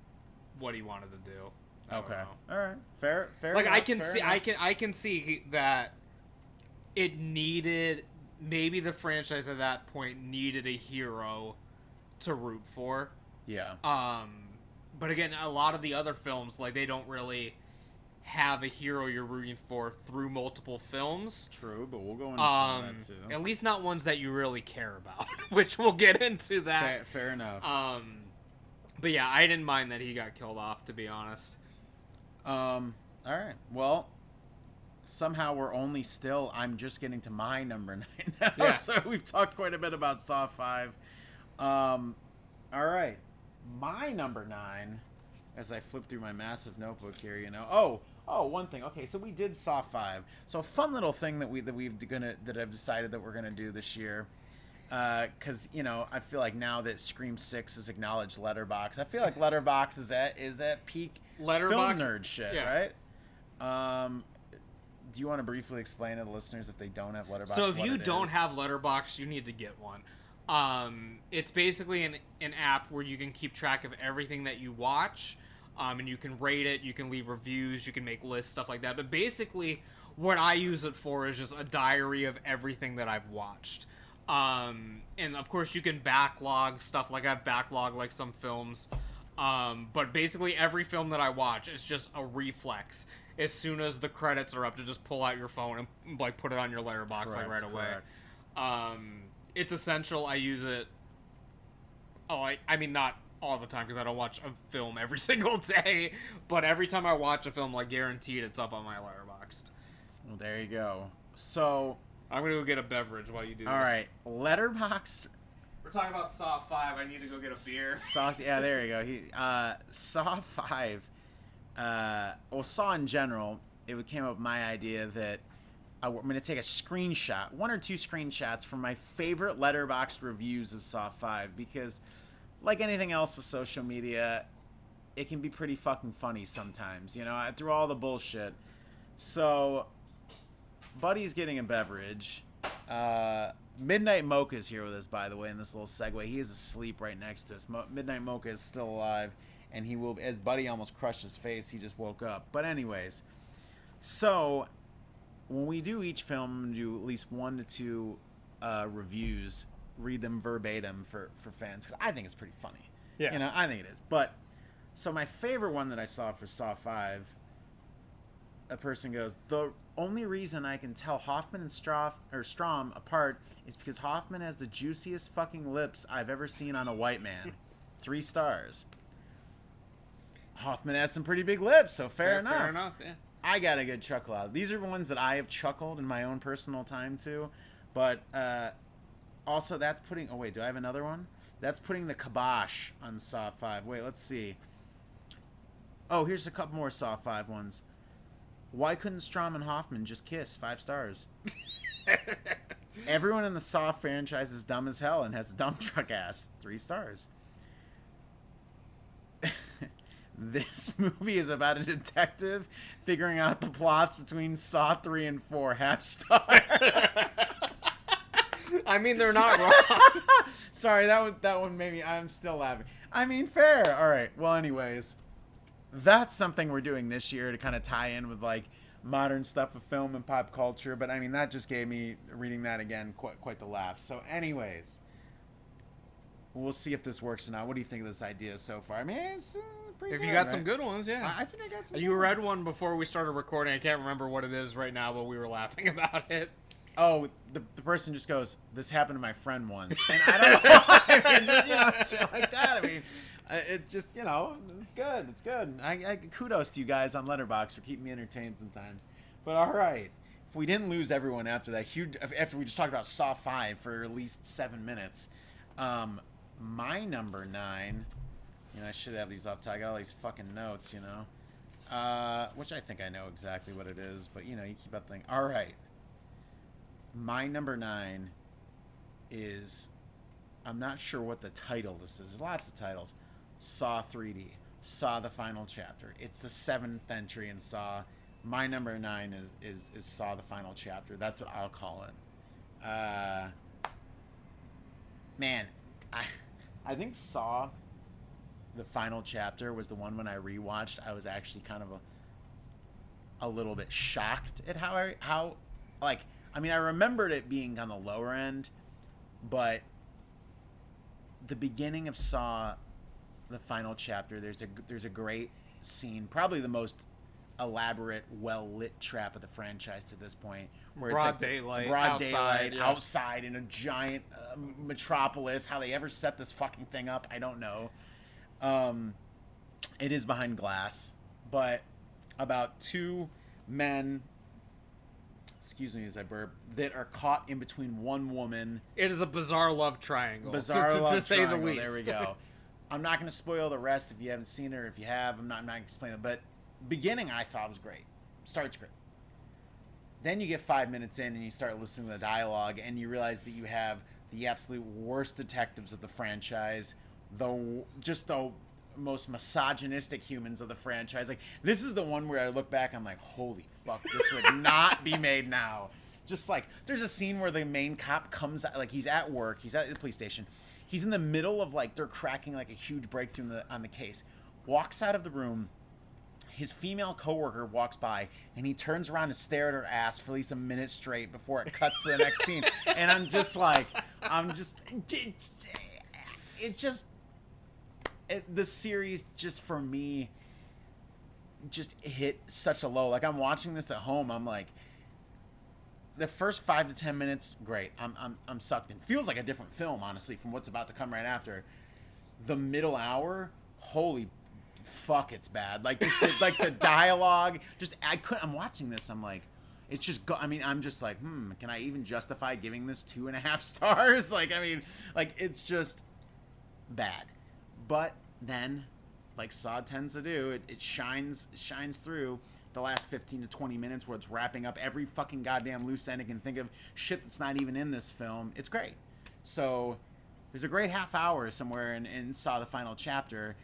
what he wanted to do. Okay. All right. Fair. Like, enough, I can fair see, enough. I can see that it needed, maybe the franchise at that point needed a hero to root for. Yeah. But again, a lot of the other films, like, they don't really have a hero you're rooting for through multiple films. True, but we'll go into some of that too. At least not ones that you really care about, which we'll get into that. Fair enough. But yeah, I didn't mind that he got killed off, to be honest. All right. Well, somehow we're only still. I'm just getting to my number 9 now. Yeah. So we've talked quite a bit about Saw 5. All right. My number 9, as I flip through my massive notebook here, you know. Oh, one thing. Okay, so we did Saw 5. So a fun little thing that I've decided that we're gonna do this year. Because you know, I feel like now that Scream 6 has acknowledged Letterboxd, I feel like Letterboxd is at peak film nerd shit, yeah. right? Do you want to briefly explain to the listeners if they don't have Letterboxd? So if you don't have Letterboxd, you need to get one. It's basically an app where you can keep track of everything that you watch, and you can rate it, you can leave reviews, you can make lists, stuff like that. But basically, what I use it for is just a diary of everything that I've watched. And of course you can backlog stuff, like I've backlogged like some films. But basically every film that I watch is just a reflex. As soon as the credits are up, to just pull out your phone and like put it on your Letterboxd like right away. It's essential. I use it. I mean not all the time because I don't watch a film every single day, but every time I watch a film, like guaranteed it's up on my Letterboxd. Well, there you go. So I'm gonna go get a beverage while you do this. All right, Letterboxd. We're talking about Saw 5. I need to go get a beer. Yeah, there you go. Saw 5. Well, Saw in general, it came up with my idea that I'm going to take a screenshot, 1 or 2 screenshots from my favorite Letterboxd reviews of Saw 5, because like anything else with social media, it can be pretty fucking funny sometimes, you know, through all the bullshit. So, Buddy's getting a beverage. Midnight Mocha's here with us, by the way, in this little segue. He is asleep right next to us. Midnight Mocha is still alive, and he will, as Buddy almost crushed his face, he just woke up. But anyways, so when we do each film, we do at least 1 to 2 reviews, read them verbatim for fans, because I think it's pretty funny. Yeah. You know, I think it is. But, so my favorite one that I saw for Saw 5, a person goes, the only reason I can tell Hoffman and Strom apart is because Hoffman has the juiciest fucking lips I've ever seen on a white man. 3 stars. Hoffman has some pretty big lips, so fair enough. Fair enough, yeah. I got a good chuckle out. These are ones that I have chuckled in my own personal time too. But also that's putting... Oh wait, do I have another one? That's putting the kibosh on Saw 5. Wait, let's see. Oh, here's a couple more Saw 5 ones. Why couldn't Strom and Hoffman just kiss? 5 stars. Everyone in the Saw franchise is dumb as hell and has a dump truck ass. 3 stars. This movie is about a detective figuring out the plots between Saw 3 and 4. Half star. I mean, they're not wrong. Sorry, that one made me... I'm still laughing. I mean, fair. All right. Well, anyways, that's something we're doing this year to kind of tie in with like modern stuff of film and pop culture. But I mean, that just gave me, reading that again, quite the laugh. So anyways, we'll see if this works or not. What do you think of this idea so far? I mean, it's pretty If good, you got right? some good ones, yeah. I think I got some. You good read ones. one before we started recording. I can't remember what it is right now, but we were laughing about it. Oh, the person just goes, "This happened to my friend once," and I don't know. I mean, just, you know, shit like that. I mean, it's just, you know, it's good. It's good. I kudos to you guys on Letterboxd for keeping me entertained sometimes. But all right, if we didn't lose everyone after that huge, after we just talked about Saw 5 for at least 7 minutes, my number 9. You know, I should have these up top. I got all these fucking notes. You know. Which I think I know exactly what it is, but you keep up thinking. All right. My number 9 is, I'm not sure what the title this is. There's lots of titles. Saw 3D. Saw the Final Chapter. It's the 7th entry in Saw. My number 9 is Saw the Final Chapter. That's what I'll call it. Man, I think Saw the Final Chapter was the one when I rewatched. I was actually kind of a little bit shocked at how I remembered it being on the lower end, but the beginning of Saw the Final Chapter, there's a great scene, probably the most elaborate, well-lit trap of the franchise to this point, where broad it's daylight, outside in a giant metropolis. How they ever set this fucking thing up, I don't know. It is behind glass, but about 2 men, excuse me as I burp, that are caught in between one woman. It is a bizarre love triangle. To say the least. There we go. I'm not going to spoil the rest if you haven't seen it, or if you have, I'm not going to explain it. But beginning, I thought was great. Starts great. Then you get 5 minutes in and you start listening to the dialogue, and you realize that you have the absolute worst detectives of the franchise, the most misogynistic humans of the franchise. Like, this is the one where I look back, I'm like, holy fuck, this would not be made now. Just like, there's a scene where the main cop comes, like, he's at work, he's at the police station, he's in the middle of, like, they're cracking, like, a huge breakthrough on the case, walks out of the room, his female coworker walks by, and he turns around to stare at her ass for at least a minute straight before it cuts to the next scene. And the series just, for me, just hit such a low. Like, I'm watching this at home, I'm like, the first 5 to 10 minutes, great. I'm sucked in. Feels like a different film, honestly, from what's about to come right after. The middle hour, holy fuck, it's bad. Like, just the dialogue, I'm watching this, I'm like, it's just I'm just like, can I even justify giving this 2.5 stars? It's just bad. But then, like Saw tends to do, it shines through the last 15 to 20 minutes where it's wrapping up every fucking goddamn loose end it can think of, shit that's not even in this film. It's great. So there's a great half hour somewhere in Saw the Final Chapter,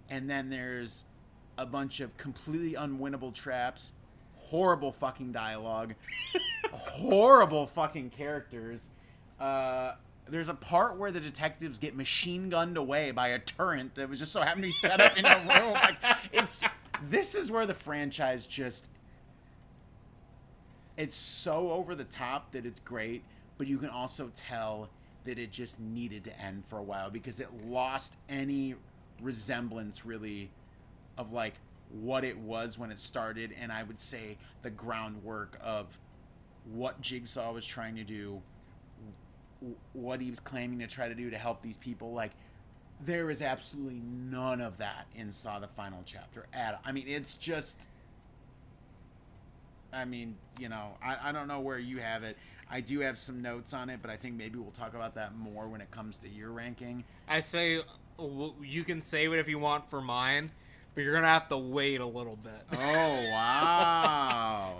and then there's a bunch of completely unwinnable traps, horrible fucking dialogue, horrible fucking characters. There's a part where the detectives get machine gunned away by a turret that was just so happened to be set up in a room. Like, this is where the franchise just, it's so over the top that it's great, but you can also tell that it just needed to end for a while because it lost any resemblance really of like what it was when it started, and I would say the groundwork of what Jigsaw was trying to do, what he was claiming to try to do to help these people. Like, there is absolutely none of that in Saw the Final Chapter at all. I mean, it's just, I don't know where you have it. I do have some notes on it, but I think maybe we'll talk about that more when it comes to your ranking. I say you can save it if you want for mine, but you're gonna have to wait a little bit. Oh, wow.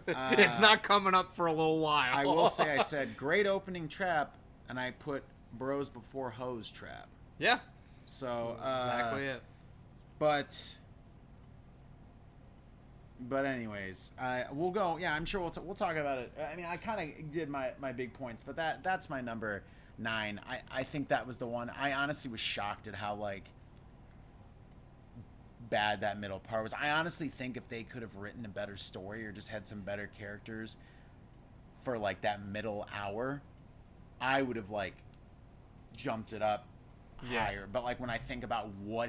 It's not coming up for a little while. I will say, I said great opening trap, and I put bros before hoes trap. Yeah. So exactly it. But anyways, we'll go. Yeah, I'm sure we'll talk about it. I mean, I kind of did my big points, but that's my number 9. I think that was the one. I honestly was shocked at how like bad that middle part was. I honestly think if they could have written a better story or just had some better characters for like that middle hour, I would have like jumped it up higher. But like when I think about where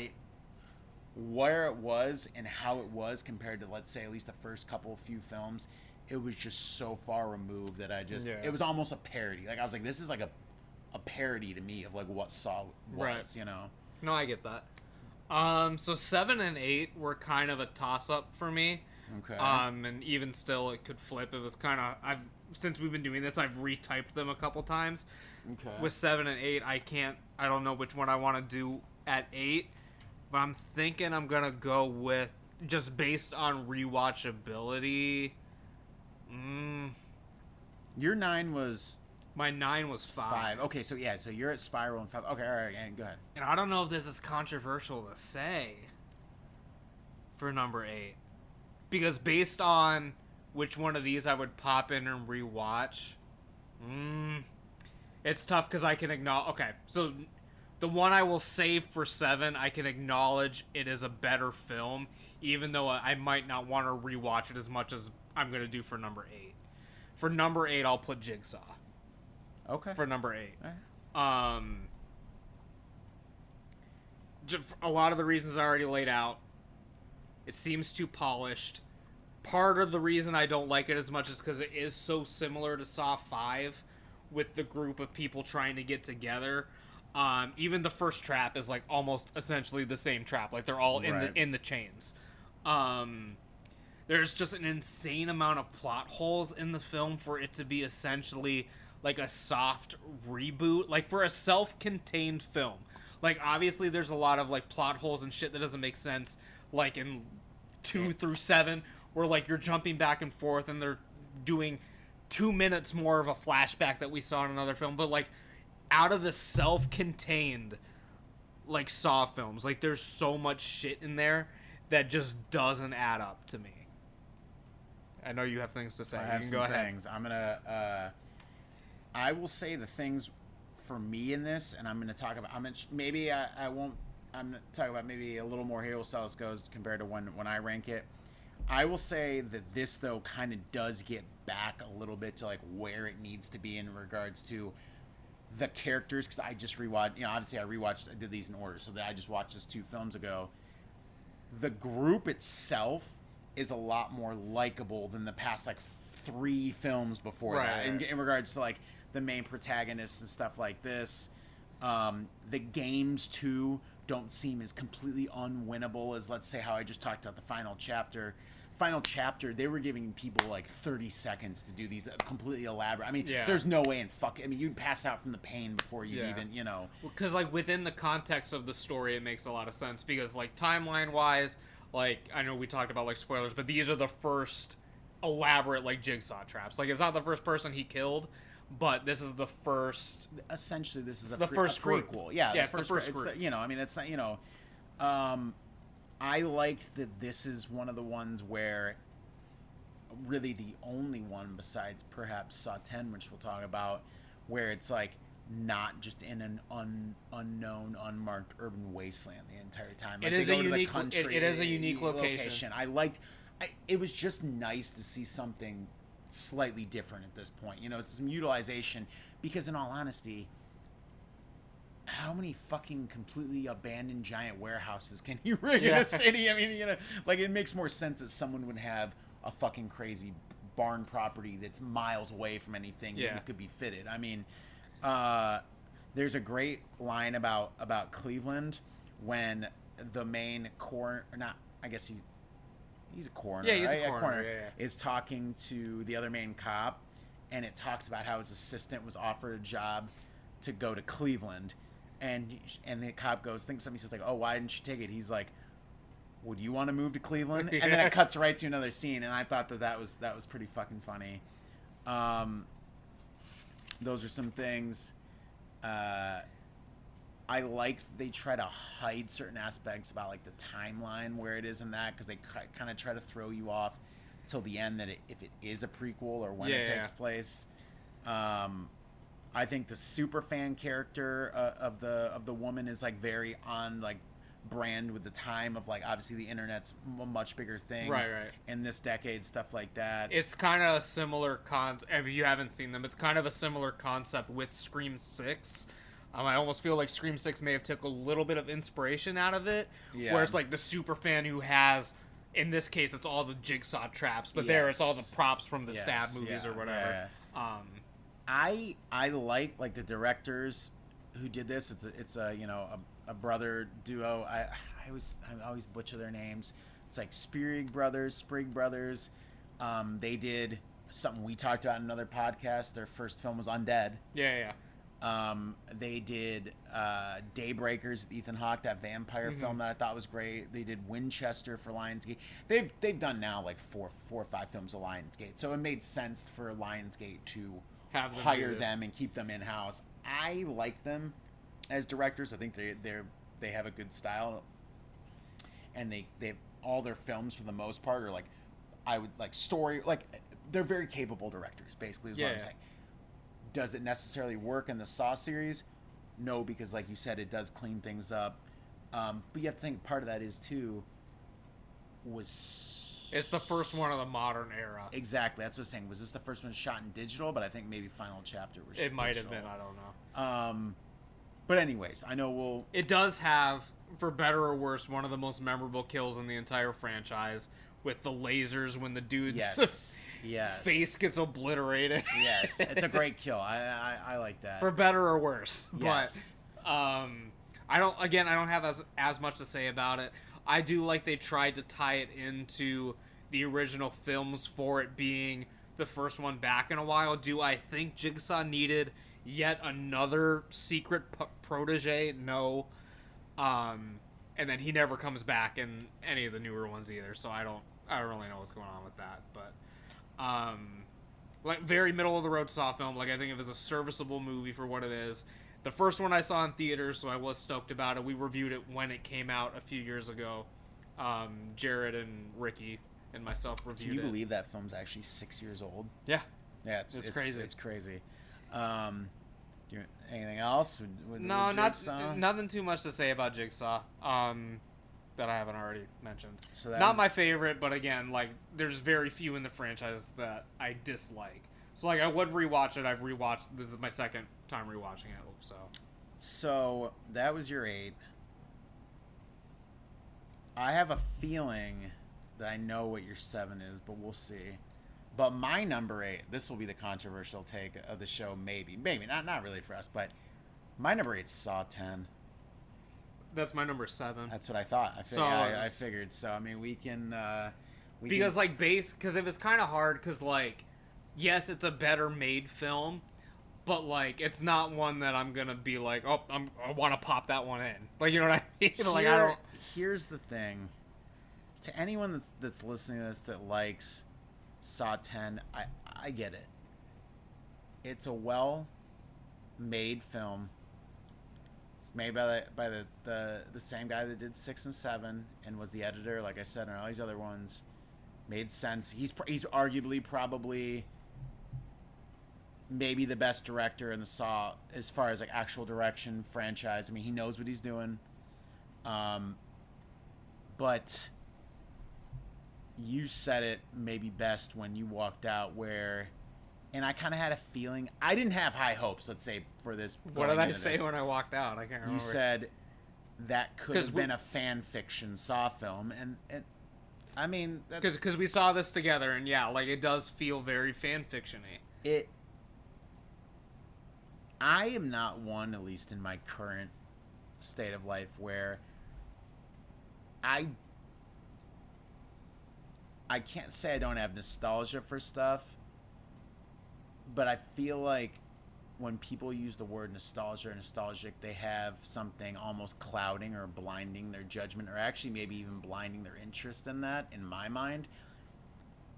it was and how it was compared to, let's say, at least the first few films, it was just so far removed that it was almost a parody. Like, I was like, this is like a parody to me of like what Saw was, right. You know? No, I get that. So 7 and 8 were kind of a toss-up for me. Okay. And even still, it could flip. It was kind of, since we've been doing this, I've retyped them a couple times. Okay. With 7 and 8, I don't know which one I want to do at 8, but I'm thinking I'm gonna go with just based on rewatchability, Your 9 was my 9 was 5. Okay, so yeah, so you're at Spiral and 5. Okay, all right, go ahead. And I don't know if this is controversial to say for number 8. Because based on which one of these I would pop in and rewatch, it's tough because I can acknowledge... Okay, so the one I will save for 7, I can acknowledge it is a better film, even though I might not want to rewatch it as much as I'm going to do for number 8. For number 8, I'll put Jigsaw. Okay. For number 8. Right. A lot of the reasons I already laid out. It seems too polished. Part of the reason I don't like it as much is because it is so similar to Saw 5 with the group of people trying to get together. Even the first trap is like almost essentially the same trap. Like they're all in the chains. There's just an insane amount of plot holes in the film for it to be essentially like a soft reboot. Like for a self-contained film. Like obviously there's a lot of like plot holes and shit that doesn't make sense. Like in 2 through 7 where like you're jumping back and forth and they're doing 2 minutes more of a flashback that we saw in another film. But like out of the self-contained like Saw films, like there's so much shit in there that just doesn't add up to me. I know you have things to say. I have you can some go ahead. things. I'm gonna. I will say the things for me in this, and I'm gonna talk about. Maybe I won't. I'm gonna talk about maybe a little more Halo Cells goes compared to when I rank it. I will say that this though kind of does get back a little bit to like where it needs to be in regards to the characters, because I just rewatched. Obviously I did these in order, so that I just watched this 2 films ago. The group itself is a lot more likable than the past like 3 films before that. In regards to like the main protagonists and stuff like this. The games too don't seem as completely unwinnable as, let's say, how I just talked about the final chapter. Final chapter, they were giving people like 30 seconds to do these completely elaborate. I mean, there's no way in you'd pass out from the pain before you even, Because like within the context of the story, it makes a lot of sense because like timeline wise, like I know we talked about like spoilers, but these are the first elaborate like Jigsaw traps. Like it's not the first person he killed, but this is the first. Essentially, this is the first group. Prequel. Yeah, it's the first group. I mean, that's not. I like that this is one of the ones where, really the only one besides perhaps Saw 10, which we'll talk about, where it's like not just in an unknown, unmarked urban wasteland the entire time. Like, it is a unique. It is a unique location. It was just nice to see something slightly different at this point. It's some utilization, because in all honesty, how many fucking completely abandoned giant warehouses can you rig in a city? I mean, like it makes more sense that someone would have a fucking crazy barn property that's miles away from anything that could be fitted. I mean, there's a great line about Cleveland when the main coroner, he's a coroner. Yeah, he's right? a coroner. Is talking to the other main cop, and it talks about how his assistant was offered a job to go to Cleveland. And the cop thinks something. He says like, "Oh, why didn't you take it?" He's like, "Would you want to move to Cleveland?" And then it cuts right to another scene, and I thought that was pretty fucking funny. Those are some things. I like they try to hide certain aspects about like the timeline where it is in that, because they kind of try to throw you off till the end that if it is a prequel or when it takes place. I think the super fan character of the woman is like very on like brand with the time of like obviously the internet's a much bigger thing in this decade, stuff like that. It's kind of a similar if you haven't seen them, it's kind of a similar concept with Scream 6. I almost feel like Scream 6 may have took a little bit of inspiration out of it, where it's like the super fan who has, in this case it's all the Jigsaw traps, but there it's all the props from the Stab movies or whatever. I like the directors who did this. It's a brother duo. I always butcher their names. It's like Sprig Brothers. They did something we talked about in another podcast. Their first film was Undead. They did Daybreakers with Ethan Hawke, that vampire film that I thought was great. They did Winchester for Lionsgate. They've done now like four or five films of Lionsgate, so it made sense for Lionsgate to hire them and keep them in house. I like them as directors. I think they have a good style, and they all their films for the most part are like, I would like story, like they're very capable directors. Basically, is what I'm saying. Does it necessarily work in the Saw series? No, because like you said, it does clean things up. But you have to think part of that is too it's the first one of the modern era. Exactly, that's what I'm saying. Was this the first one shot in digital? But I think maybe Final Chapter was. It might have been. I don't know. But anyways, I know It does have, for better or worse, one of the most memorable kills in the entire franchise with the lasers when the dude's face gets obliterated. Yes, it's a great kill. I like that. For better or worse. Yes. But I don't have as much to say about it. I do like they tried to tie it into the original films for it being the first one back in a while. Do I think Jigsaw needed yet another secret protege? No. And then he never comes back in any of the newer ones either, so I don't really know what's going on with that. But like very middle of the road Saw film. Like I think it was a serviceable movie for what it is. The first one I saw in theaters, so I was stoked about it. We reviewed it when it came out a few years ago. Jared and Ricky and myself reviewed it. Can you believe that film's actually 6 years old? Yeah. Yeah, it's crazy. It's crazy. Anything else? No, nothing too much to say about Jigsaw that I haven't already mentioned. So not my favorite, but again, like there's very few in the franchise that I dislike. So like I would rewatch it. I've rewatched. This is my second time rewatching it. So that was your 8. I have a feeling that I know what your 7 is, but we'll see. But my number 8, this will be the controversial take of the show, maybe not really for us, but my number 8 is Saw 10. That's my number 7. That's what I thought. I figured. So I mean, we can. Because it was kind of hard because like, yes, it's a better made film, but like it's not one that I'm gonna be like, oh, I want to pop that one in. Like, you know what I mean? Like I don't. Here's the thing. To anyone that's listening to this that likes Saw 10, I get it. It's a well-made film. It's made by the same guy that did 6 and 7 and was the editor, like I said, and all these other ones. Made sense. He's arguably probably maybe the best director in the Saw as far as like actual direction franchise. I mean, he knows what he's doing. But you said it maybe best when you walked out and I kind of had a feeling, I didn't have high hopes, let's say, for this. What did I say when I walked out? I can't remember. You said that could have been a fan fiction Saw film, and I mean, because we saw this together, and yeah, like it does feel very fan fiction-y. I am not one, at least in my current state of life, where I can't say I don't have nostalgia for stuff, but I feel like when people use the word nostalgia or nostalgic, they have something almost clouding or blinding their judgment, or actually maybe even blinding their interest in that, in my mind.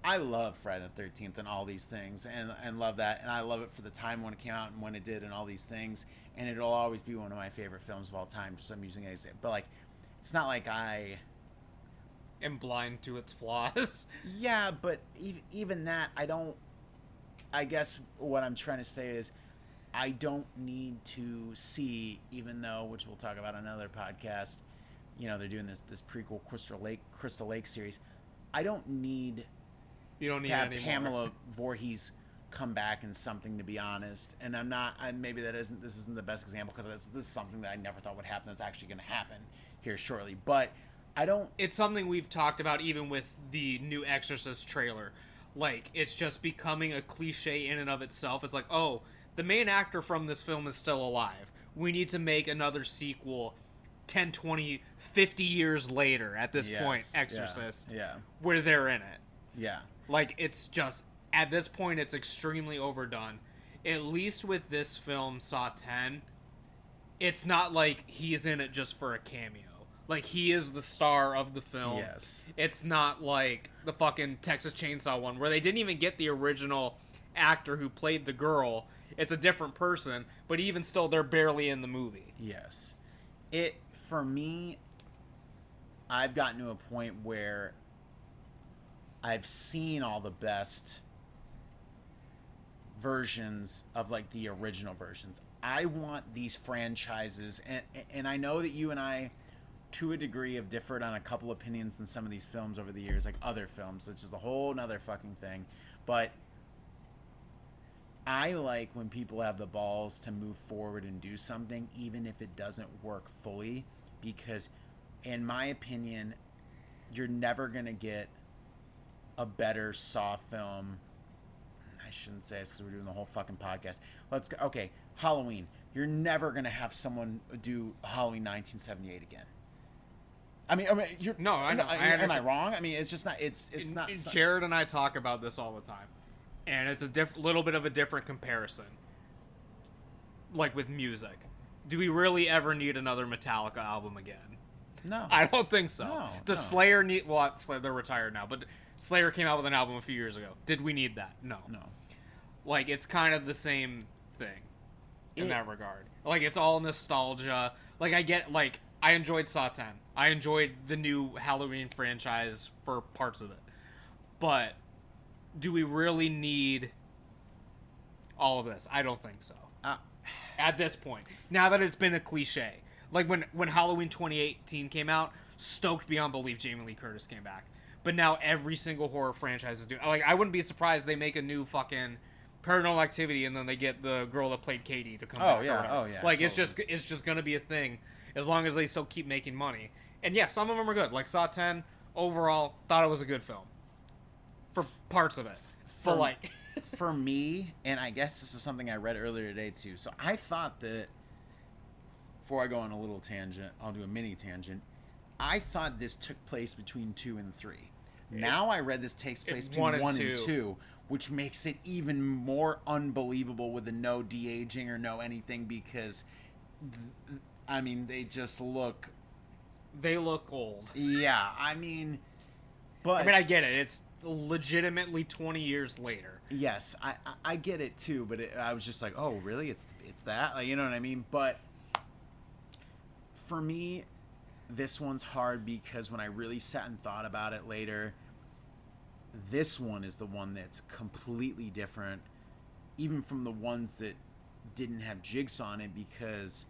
I love Friday the 13th and all these things, and love that, and I love it for the time when it came out and when it did and all these things, and it'll always be one of my favorite films of all time, just I'm using it as it. But like, it's not like I am blind to its flaws. Yeah, but even that, I guess what I'm trying to say is I don't need to see, even though, which we'll talk about on another podcast, they're doing this prequel Crystal Lake series. I don't need to have Pamela Voorhees come back in something, to be honest. And I'm not, maybe this isn't the best example, because this is something that I never thought would happen that's actually going to happen here shortly. But it's something we've talked about even with the new Exorcist trailer. Like, it's just becoming a cliche in and of itself. It's like, oh, the main actor from this film is still alive. We need to make another sequel 10, 20, 50 years later at this point, Exorcist, where they're in it. Yeah. Like, it's just, at this point, it's extremely overdone. at least with this film, Saw 10, it's not like he's in it just for a cameo. Like, he is the star of the film. Yes. It's not like the fucking Texas Chainsaw one, where they didn't even get the original actor who played the girl. It's a different person, but even still, they're barely in the movie. Yes. For me, I've gotten to a point where I've seen all the best versions of, like, the original versions. I want these franchises, and I know that you and I, to a degree, have differed on a couple opinions in some of these films over the years, like other films. It's just a whole nother fucking thing. But I like when people have the balls to move forward and do something, even if it doesn't work fully, because, in my opinion, you're never going to get a better Saw film. I shouldn't say this because we're doing the whole fucking podcast. Let's go. Okay, Halloween. You're never going to have someone do Halloween 1978 again. I mean, you're no, I know. Am I wrong? I mean, it's just not. It's not. Jared and I talk about this all the time, and it's a little bit of a different comparison. Like with music, do we really ever need another Metallica album again? No, I don't think so. No, Does Slayer need? Well, Slayer, they're retired now, but Slayer came out with an album a few years ago. Did we need that? No. Like, it's kind of the same thing in that regard. Like, it's all nostalgia. Like, I enjoyed Saw 10. I enjoyed the new Halloween franchise for parts of it. But do we really need all of this? I don't think so. At this point. Now that it's been a cliche. Like, when Halloween 2018 came out, stoked beyond belief Jamie Lee Curtis came back. But now every single horror franchise is doing... Like, I wouldn't be surprised they make a new fucking Paranormal Activity and then they get the girl that played Katie to come back. Oh, yeah. Like, totally. it's just gonna be a thing as long as they still keep making money. And yeah, some of them are good. Like Saw 10, overall, thought it was a good film. For parts of it. But like... For me, and I guess this is something I read earlier today too, so I thought that, before I go on a little tangent, I'll do a mini tangent, I thought this took place between 2 and 3. Now I read this takes place between 1 and 2, which makes it even more unbelievable with the no de-aging or no anything, because, I mean, they just look... They look old. Yeah, I mean, but... I mean, I get it. It's legitimately 20 years later. Yes, I get it too, but I was just like, oh, really? It's that? Like, you know what I mean? But for me, this one's hard because when I really sat and thought about it later, this one is the one that's completely different, even from the ones that didn't have Jigsaw in it, because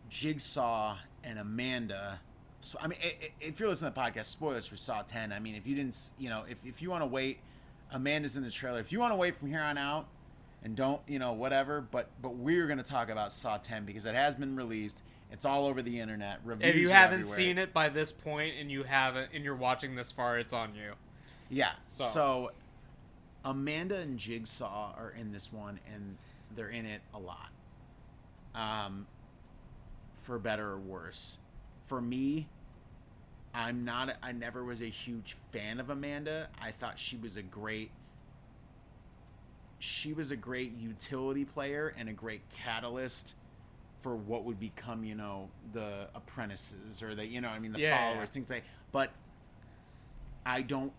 Jigsaw and Amanda... So, I mean, if you're listening to the podcast, spoilers for Saw 10. I mean, if you didn't, if you want to wait... Amanda's in the trailer. If you want to wait from here on out and don't, whatever, but we're going to talk about Saw 10 because it has been released. It's all over the internet. Reviews if you are haven't everywhere. seen it by this point and you haven't, and you're watching this far, it's on you. Yeah. So Amanda and Jigsaw are in this one, and they're in it a lot. For better or worse. For me, I never was a huge fan of Amanda. I thought she was a great utility player and a great catalyst for what would become, the apprentices or the followers, things like. But I don't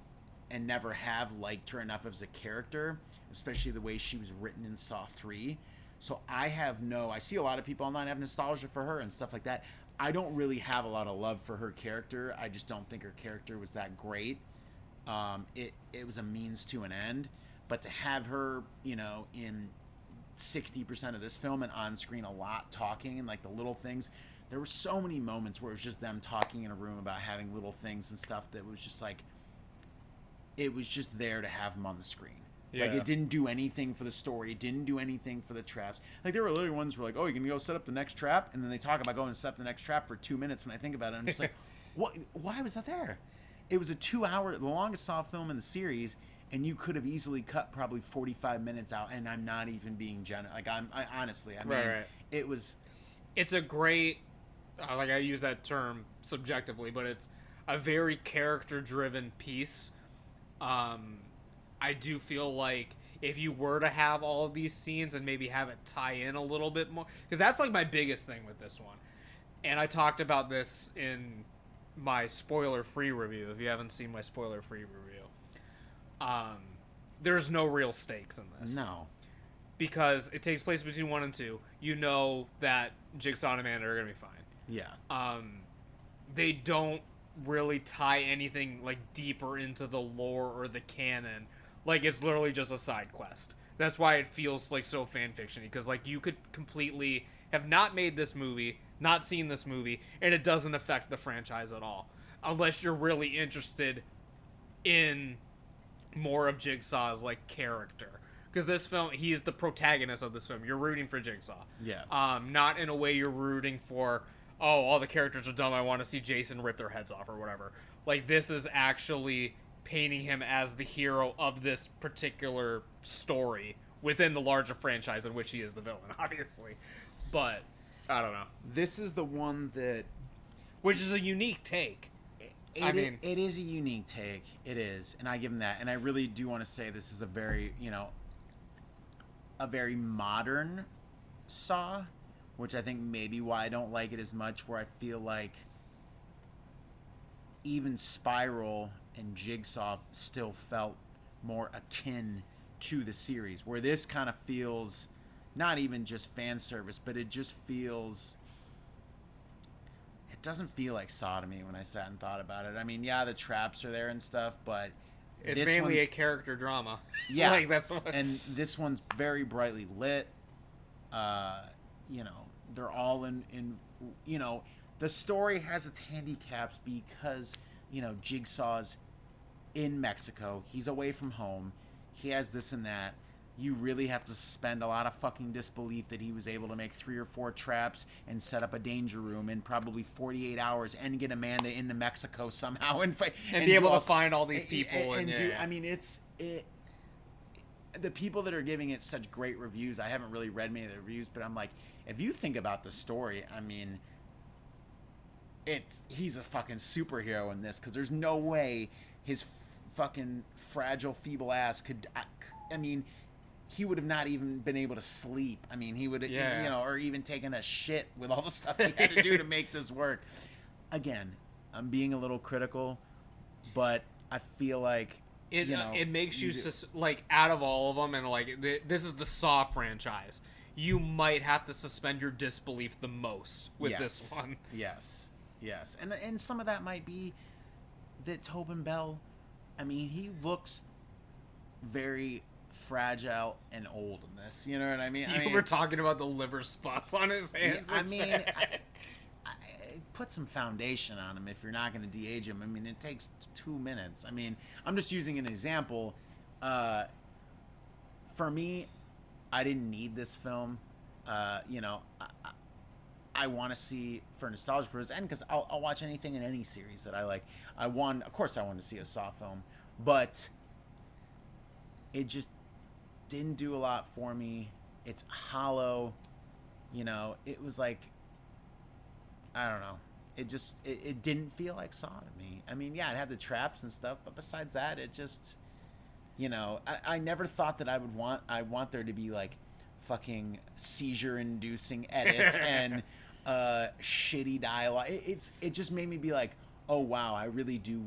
and never have liked her enough as a character, especially the way she was written in Saw 3. So I see a lot of people online have nostalgia for her and stuff like that. I don't really have a lot of love for her character. I just don't think her character was that great. It was a means to an end. But to have her, in 60% of this film and on screen a lot talking and like the little things, there were so many moments where it was just them talking in a room about having little things and stuff that was just like, it was just there to have them on the screen. Yeah. Like, it didn't do anything for the story. It didn't do anything for the traps. Like, there were literally ones where, like, oh, you can go set up the next trap? And then they talk about going to set up the next trap for 2 minutes. When I think about it, I'm just like, what? Why was that there? It was a 2-hour, the longest Saw film in the series, and you could have easily cut probably 45 minutes out, and I'm not even being generous. Like, honestly, right. It was... It's a great, like, I use that term subjectively, but it's a very character-driven piece. I do feel like if you were to have all of these scenes and maybe have it tie in a little bit more, because that's like my biggest thing with this one. And I talked about this in my spoiler-free review. If you haven't seen my spoiler-free review, there's no real stakes in this. No. Because it takes place between 1 and 2. You know that Jigsaw and Amanda are going to be fine. Yeah. They don't really tie anything like deeper into the lore or the canon. Like, it's literally just a side quest. That's why it feels like so fanfiction-y, because like you could completely have not made this movie, not seen this movie, and it doesn't affect the franchise at all, unless you're really interested in more of Jigsaw's like character. Because this film, he's the protagonist of this film. You're rooting for Jigsaw. Yeah. Not in a way you're rooting for, oh, all the characters are dumb, I want to see Jason rip their heads off or whatever. Like, this is actually painting him as the hero of this particular story within the larger franchise in which he is the villain, obviously. But, I don't know. This is the one that... Which is a unique take. It is a unique take. It is. And I give him that. And I really do want to say this is a very, a very modern Saw, which I think maybe why I don't like it as much, where I feel like even Spiral and Jigsaw still felt more akin to the series, where this kind of feels not even just fan service, but it just feels... It doesn't feel like Saw to me when I sat and thought about it. I mean, yeah, the traps are there and stuff, but... It's mainly a character drama. Yeah. Like, that's what... And this one's very brightly lit. They're all in, the story has its handicaps because, Jigsaw's in Mexico. He's away from home. He has this and that. You really have to suspend a lot of fucking disbelief that he was able to make 3 or 4 traps and set up a danger room in probably 48 hours and get Amanda into Mexico somehow and be able to find all these people. The people that are giving it such great reviews, I haven't really read many of the reviews, but I'm like, if you think about the story, I mean, he's a fucking superhero in this, because there's no way his fucking fragile, feeble ass could, he would have not even been able to sleep. I mean, he would have, or even taken a shit with all the stuff he had to do to make this work. Again, I'm being a little critical, but I feel like it makes you out of all of them, and like this is the Saw franchise, you might have to suspend your disbelief the most with this one. Yes, and some of that might be that Tobin Bell, I mean, he looks very fragile and old in this. You know what I mean? You were talking about the liver spots on his hands. I put some foundation on him if you're not going to de-age him. I mean, it takes 2 minutes. I mean, I'm just using an example. For me, I didn't need this film. I want to see, for nostalgia purposes, and because I'll watch anything in any series that I like. Of course I want to see a Saw film, but it just didn't do a lot for me. It's hollow. It was like, I don't know. It didn't feel like Saw to me. I mean, yeah, it had the traps and stuff, but besides that, it just, I never thought that I want there to be like fucking seizure-inducing edits and shitty dialogue. It just made me be like, oh wow, I really do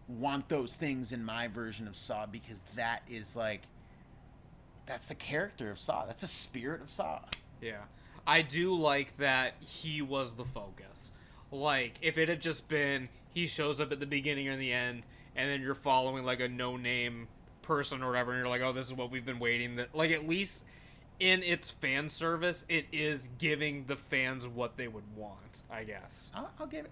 want those things in my version of Saw, because that is like, that's the character of Saw. That's the spirit of Saw. Yeah. I do like that he was the focus. Like, if it had just been, he shows up at the beginning or the end, and then you're following like a no-name person or whatever, and you're like, oh, this is what we've been waiting. Like, at least in its fan service, it is giving the fans what they would want, I guess. I'll give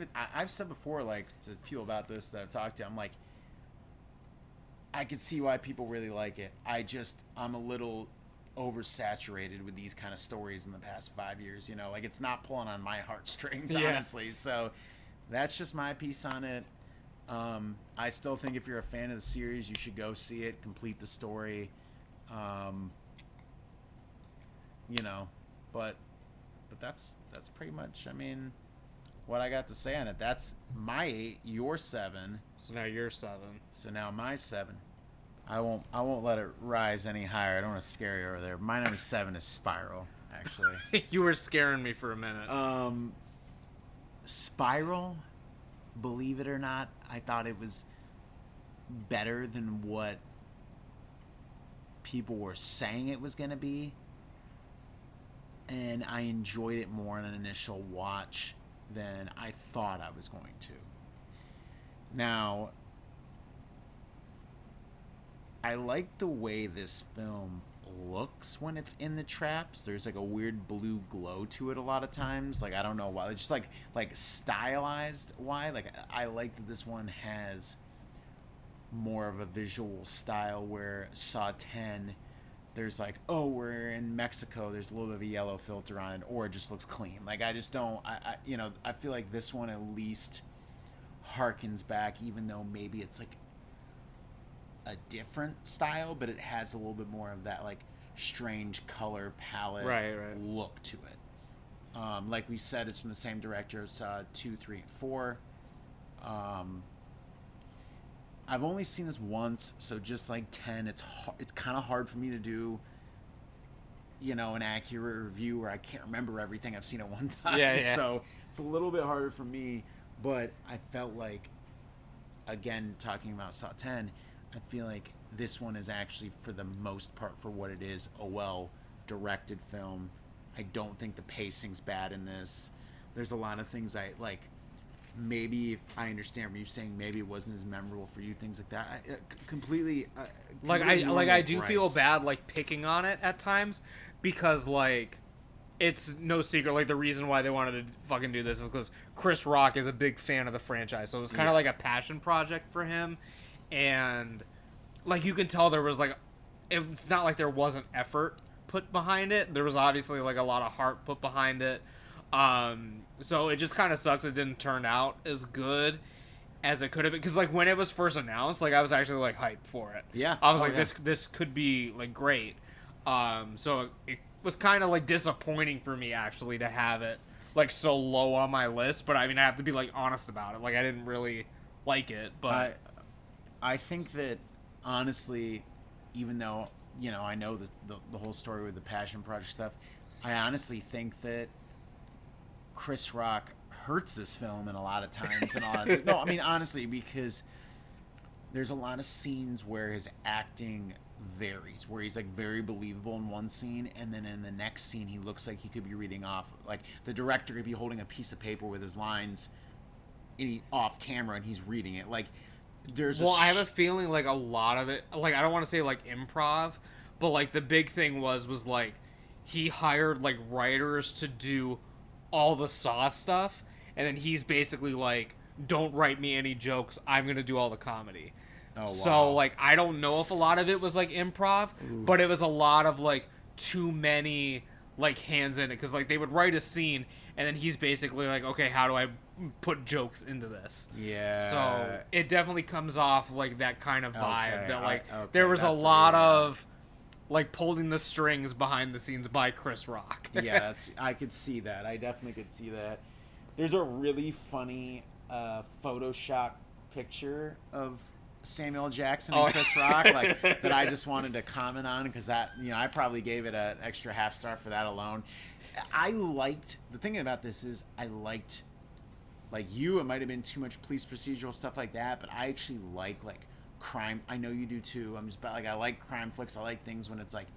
it. I've said before, like, to people about this that I've talked to, I'm like, I could see why people really like it. I'm a little oversaturated with these kind of stories in the past 5 years. Like, it's not pulling on my heartstrings, honestly. So that's just my piece on it. I still think if you're a fan of the series, you should go see it, complete the story. But that's pretty much, I mean, what I got to say on it. That's my 8, your 7. So now you're 7. So now my 7. I won't let it rise any higher. I don't want to scare you over there. My number 7 is Spiral, actually. You were scaring me for a minute. Spiral, believe it or not, I thought it was better than what people were saying it was going to be. And I enjoyed it more on an initial watch than I thought I was going to. Now, I like the way this film looks when it's in the traps. There's like a weird blue glow to it a lot of times. Like, I don't know why. It's just like stylized why. Like, I like that this one has more of a visual style where Saw 10, there's like, oh, we're in Mexico, there's a little bit of a yellow filter on it, or it just looks clean. Like, I just don't, I feel like this one at least harkens back, even though maybe it's like a different style, but it has a little bit more of that like strange color palette look to it. Like we said, it's from the same director as 2, 3, and 4. I've only seen this once, so just like 10, it's kind of hard for me to do, an accurate review where I can't remember everything. I've seen it one time, so it's a little bit harder for me. But I felt like, again, talking about Saw 10, I feel like this one is actually, for the most part, for what it is, a well-directed film. I don't think the pacing's bad in this. There's a lot of things I like. Maybe if I understand what you're saying, maybe it wasn't as memorable for you, things like that. Completely I do feel bad like picking on it at times, because like it's no secret, like the reason why they wanted to fucking do this is because Chris Rock is a big fan of the franchise, so it was kind of like a passion project for him. And like you can tell there was like, it's not like there wasn't effort put behind it. There was obviously like a lot of heart put behind it. So it just kind of sucks it didn't turn out as good as it could have been, because like when it was first announced, like I was actually like hyped for it. Yeah, I was this could be like great. So it was kind of like disappointing for me actually to have it like so low on my list. But I mean, I have to be like honest about it. Like I didn't really like it, but I think that honestly, even though I know the whole story with the passion project stuff, I honestly think that Chris Rock hurts this film in a lot of times. No, I mean, honestly, because there's a lot of scenes where his acting varies, where he's like very believable in one scene, and then in the next scene he looks like he could be reading off, like the director could be holding a piece of paper with his lines off camera and he's reading it. Like, I have a feeling like a lot of it, like I don't want to say like improv, but like the big thing was like he hired like writers to do all the Saw stuff, and then he's basically like, don't write me any jokes, I'm gonna do all the comedy. Oh, wow. So like I don't know if a lot of it was like improv, but it was a lot of like too many like hands in it, because like they would write a scene and then he's basically like, okay, how do I put jokes into this? Yeah. So it definitely comes off like that kind of vibe, that like there was a that's lot of like pulling the strings behind the scenes by Chris Rock. Yeah, I could see that. I definitely could see that. There's a really funny Photoshop picture of Samuel Jackson and Chris Rock, like that I just wanted to comment on, because that, I probably gave it an extra half star for that alone. The thing about this is I liked, like you, it might have been too much police procedural stuff like that, but I actually like crime. I know you do too. I like crime flicks. I like things when it's like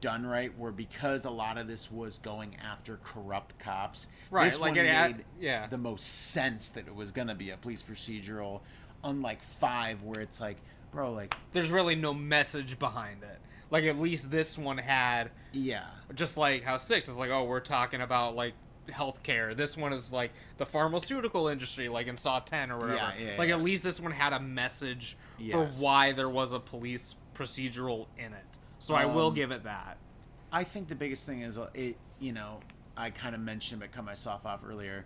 done right, where because a lot of this was going after corrupt cops, right? This like one it made had, the most sense that it was gonna be a police procedural, unlike 5, where it's like, bro, like there's really no message behind it. Like at least this one had, just like how 6 is like, oh, we're talking about like healthcare. This one is like the pharmaceutical industry, like in Saw 10 or whatever. At least this one had a message for why there was a police procedural in it. So I will give it that. I think the biggest thing is it. I kind of mentioned but cut myself off earlier.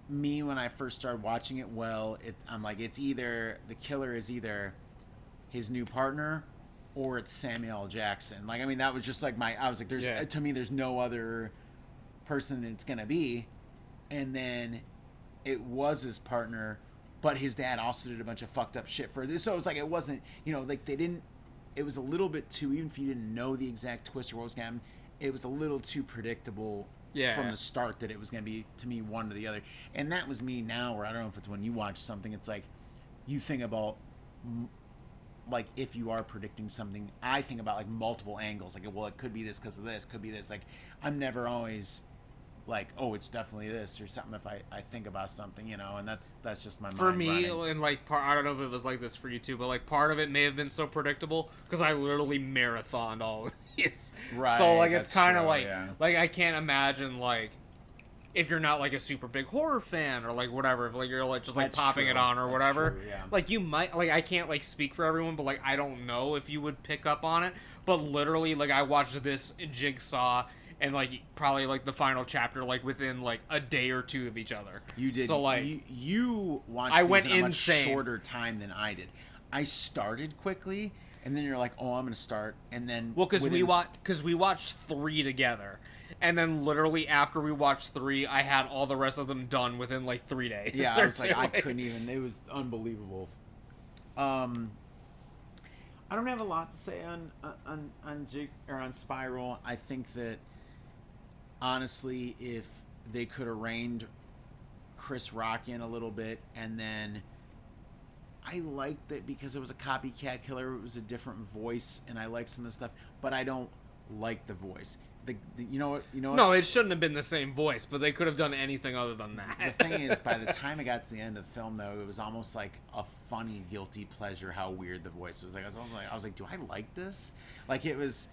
Me, when I first started watching it, I'm like, it's either the killer is either his new partner or it's Samuel L. Jackson. Like, I mean, that was just like I was like, to me, there's no other person it's gonna be. And then it was his partner, but his dad also did a bunch of fucked up shit for this. So it was like, it wasn't, like they didn't, it was a little bit too, even if you didn't know the exact twist or what was going to happen, it was a little too predictable from the start that it was going to be, to me, one or the other. And that was me now, where I don't know if it's when you watch something, it's like, you think about, like, if you are predicting something, I think about, like, multiple angles. Like, well, it could be this because of this, could be this. Like, I'm never always like, oh, it's definitely this or something if I think about something, and that's just my mind for me running. And like I don't know if it was like this for you too, but like part of it may have been so predictable because I literally marathoned all of these, right? So like it's kind of like yeah. like I can't imagine like if you're not like a super big horror fan or like whatever, if like you're like just like That's popping true. it on or That's whatever, true, yeah. like you might, like I can't like speak for everyone, but like I don't know if you would pick up on it, but literally like I watched this Jigsaw and like probably like the final chapter like within like a day or two of each other. You did. So like you watched. I these went in a much insane. shorter time than I did. I started quickly, and then you're like, oh, I'm gonna start, and then because we watched 3 together, and then literally after we watched 3, I had all the rest of them done within like 3 days. Yeah, I was like, I couldn't even. It was unbelievable. I don't have a lot to say on Spiral. I think that honestly, if they could have reined Chris Rock in a little bit, and then I liked it because it was a copycat killer. It was a different voice, and I like some of the stuff, but I don't like the voice. You know what? No, it shouldn't have been the same voice, but they could have done anything other than that. The thing is, by the time I got to the end of the film, though, it was almost like a funny, guilty pleasure how weird the voice was. Like I was like, do I like this? Like it was.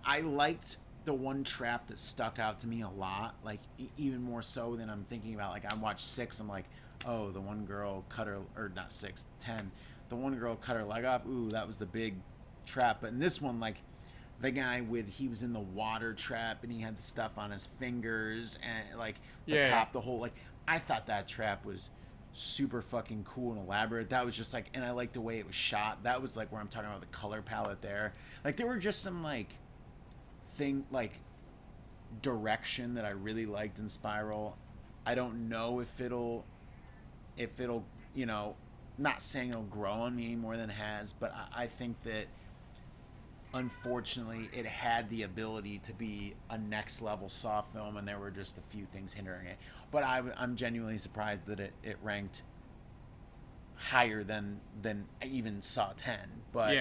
I liked the one trap that stuck out to me a lot, like even more so than I'm thinking about. Like I watched 6, I'm like, oh, the one girl cut her, or not 6, 10. The one girl cut her leg off. Ooh, that was the big trap. But in this one, like the guy he was in the water trap and he had the stuff on his fingers and like the cop, the whole, like I thought that trap was super fucking cool and elaborate. That was just like, and I liked the way it was shot. That was like where I'm talking about the color palette there. Like there were just some like direction that I really liked in Spiral. I don't know if it'll not saying it'll grow on me more than it has, but I think that unfortunately it had the ability to be a next level Saw film, and there were just a few things hindering it. But I'm genuinely surprised that it ranked higher than even Saw 10. But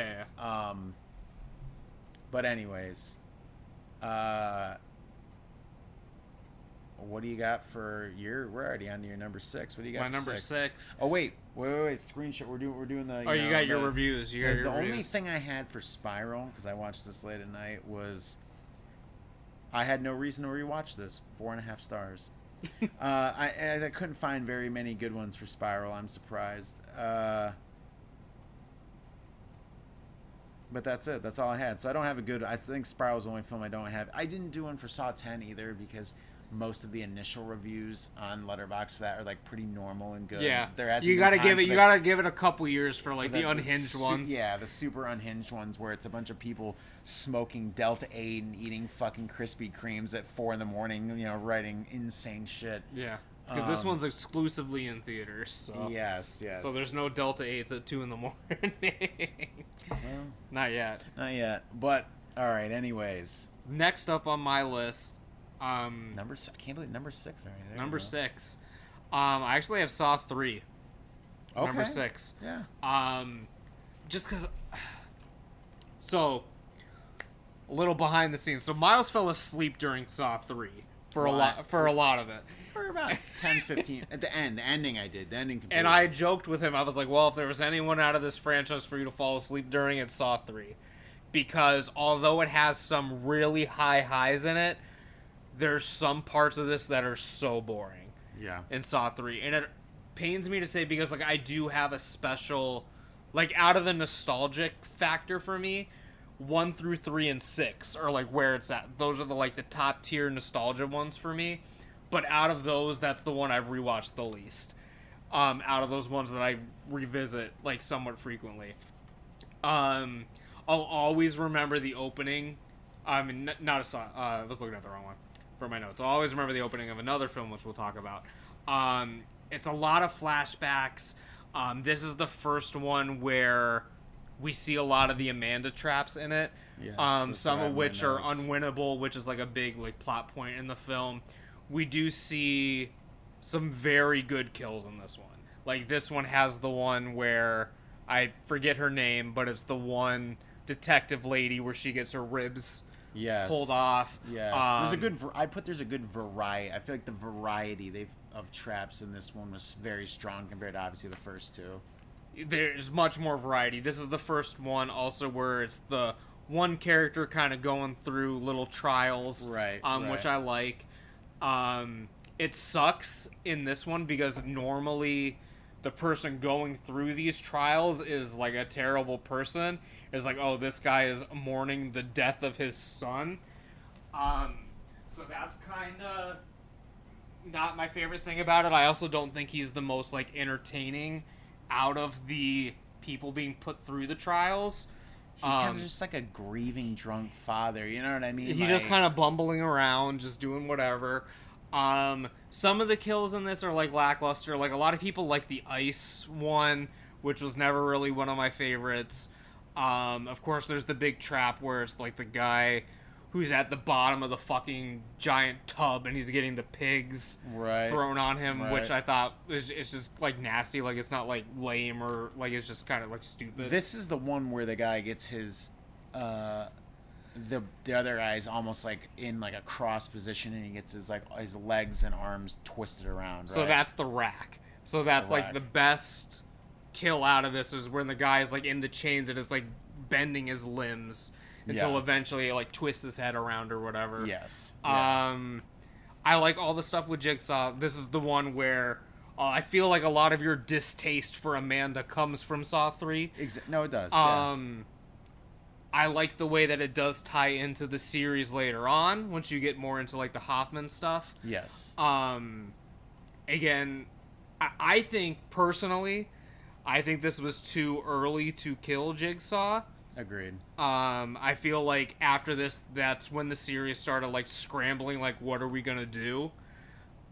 but anyways, what do you got for we're already on to your number 6. What do you got? My for number 6. Oh wait, screenshot. We're doing the. You got your reviews. The only thing I had for Spiral, because I watched this late at night, was I had no reason to rewatch this. 4.5 stars. I couldn't find very many good ones for Spiral. I'm surprised. But that's it. That's all I had. So I don't have a good. I think Spiral's the only film I don't have. I didn't do one for Saw 10 either because most of the initial reviews on Letterboxd for that are like pretty normal and good. Yeah, You gotta give it a couple years for like the unhinged ones. Yeah, the super unhinged ones where it's a bunch of people smoking Delta 8 and eating fucking Krispy Kremes at 4 a.m, writing insane shit. Yeah. Because this one's exclusively in theaters, so... Yes. So there's no Delta 8s at 2 a.m. Well, not yet. Not yet. But, alright, anyways. Next up on my list... I can't believe number 6 already. Number 6. I actually have Saw 3. Okay. Number 6. Yeah. Just because... So, a little behind the scenes. So Miles fell asleep during Saw 3 for a lot of it. For about 10, 15. At the end. The ending I did. The ending completely. And I joked with him. I was like, well, if there was anyone out of this franchise for you to fall asleep during, it's Saw 3. Because although it has some really high highs in it, there's some parts of this that are so boring. Yeah. In Saw 3. And it pains me to say because, like, I do have a special... Like, out of the nostalgic factor for me, 1 through 3 and 6 are, like, where it's at. Those are the top tier nostalgia ones for me. But out of those, that's the one I've rewatched the least. Out of those ones that I revisit, like, somewhat frequently. I'll always remember the opening. I mean, not a Saw. I was looking at the wrong one for my notes. I'll always remember the opening of another film, which we'll talk about. It's a lot of flashbacks. This is the first one where we see a lot of the Amanda traps in it. Yes, Some of which are unwinnable, which is like a big like plot point in the film. We do see some very good kills in this one. Like this one has the one where I forget her name, but it's the one detective lady where she gets her ribs pulled off. Yes, there's a good variety. I feel like the variety of traps in this one was very strong compared to obviously the first two. There's much more variety. This is the first one also where it's the one character kind of going through little trials, right. Which I like. It sucks in this one because normally the person going through these trials is like a terrible person. It's like, oh, this guy is mourning the death of his son. So that's kind of not my favorite thing about it. I also don't think he's the most like entertaining out of the people being put through the trials. He's kind of just like a grieving drunk father, you know what I mean? He's just kind of bumbling around, just doing whatever. Some of the kills in this are like lackluster. Like a lot of people like the ice one, which was never really one of my favorites. Of course, there's the big trap where it's like the guy who's at the bottom of the fucking giant tub and he's getting the pigs thrown on him, which I thought it's just like nasty. Like it's not like lame or like it's just kind of like stupid. This is the one where the guy gets his the other guy's almost like in like a cross position and he gets his like his legs and arms twisted around. Right? So that's the rack. So that's like the best kill out of this is when the guy is like in the chains and is like bending his limbs until eventually it like twists his head around or whatever. Yes. I like all the stuff with Jigsaw. This is the one where I feel like a lot of your distaste for Amanda comes from Saw 3. No, it does. I like the way that it does tie into the series later on once you get more into like the Hoffman stuff. Yes. Again, I think personally, I think this was too early to kill Jigsaw. Agreed. I feel like after this, that's when the series started like scrambling, like what are we gonna do?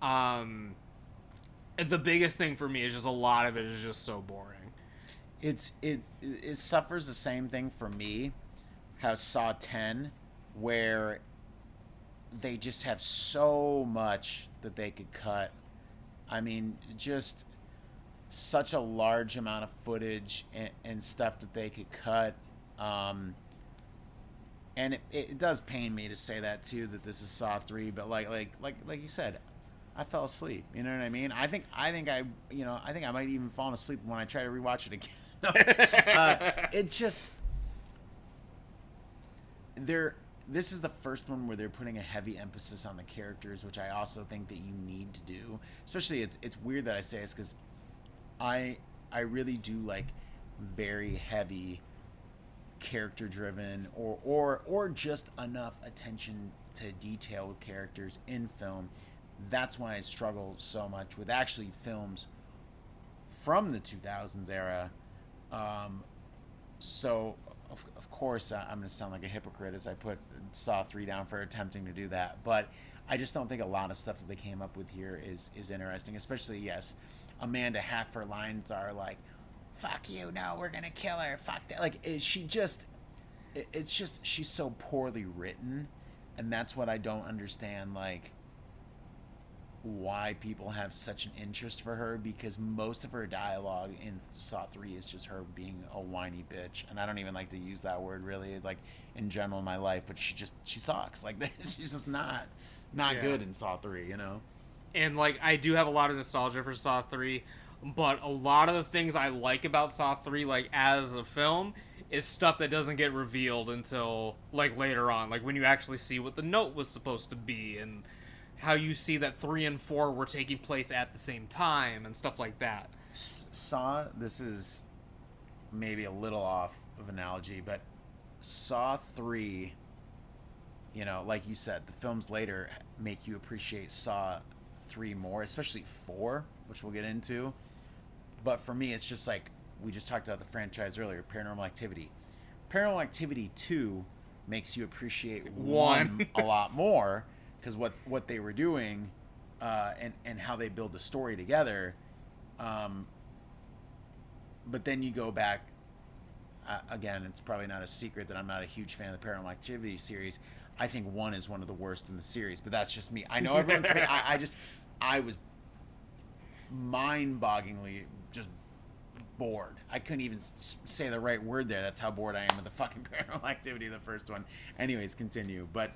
The biggest thing for me is just a lot of it is just so boring. It suffers the same thing for me. How Saw 10, where they just have so much that they could cut. I mean, just such a large amount of footage and stuff that they could cut. And it does pain me to say that too, that this is Saw 3, but like you said, I fell asleep. You know what I mean? I think I might even fall asleep when I try to rewatch it again. It just this is the first one where they're putting a heavy emphasis on the characters, which I also think that you need to do. Especially it's weird that I say this because I really do like very heavy character driven or just enough attention to detail with characters in film. That's why I struggle so much with actually films from the 2000s era. So of course I'm going to sound like a hypocrite as I put Saw 3 down for attempting to do that, but I just don't think a lot of stuff that they came up with here is interesting, especially, yes, Amanda, half her lines are like, fuck you, no, we're going to kill her, fuck that. Like, it's just she's so poorly written, and that's what I don't understand, like, why people have such an interest for her, because most of her dialogue in Saw 3 is just her being a whiny bitch, and I don't even like to use that word really, like, in general in my life, but she sucks. Like, she's just not good in Saw 3, you know? And, like, I do have a lot of nostalgia for Saw 3, but a lot of the things I like about Saw 3, like, as a film, is stuff that doesn't get revealed until, like, later on. Like, when you actually see what the note was supposed to be, and how you see that 3 and 4 were taking place at the same time, and stuff like that. Saw, this is maybe a little off of analogy, but Saw 3, you know, like you said, the films later make you appreciate Saw 3 more, especially 4, which we'll get into. But for me, it's just like, we just talked about the franchise earlier, Paranormal Activity. Paranormal Activity 2 makes you appreciate 1 a lot more, because what they were doing and how they build the story together, but then you go back. Again, it's probably not a secret that I'm not a huge fan of the Paranormal Activity series. I think 1 is one of the worst in the series, but that's just me. I know everyone's. I was mind-bogglingly just bored. I couldn't even say the right word there. That's how bored I am with the fucking Paranormal Activity, the first one. Anyways, continue. But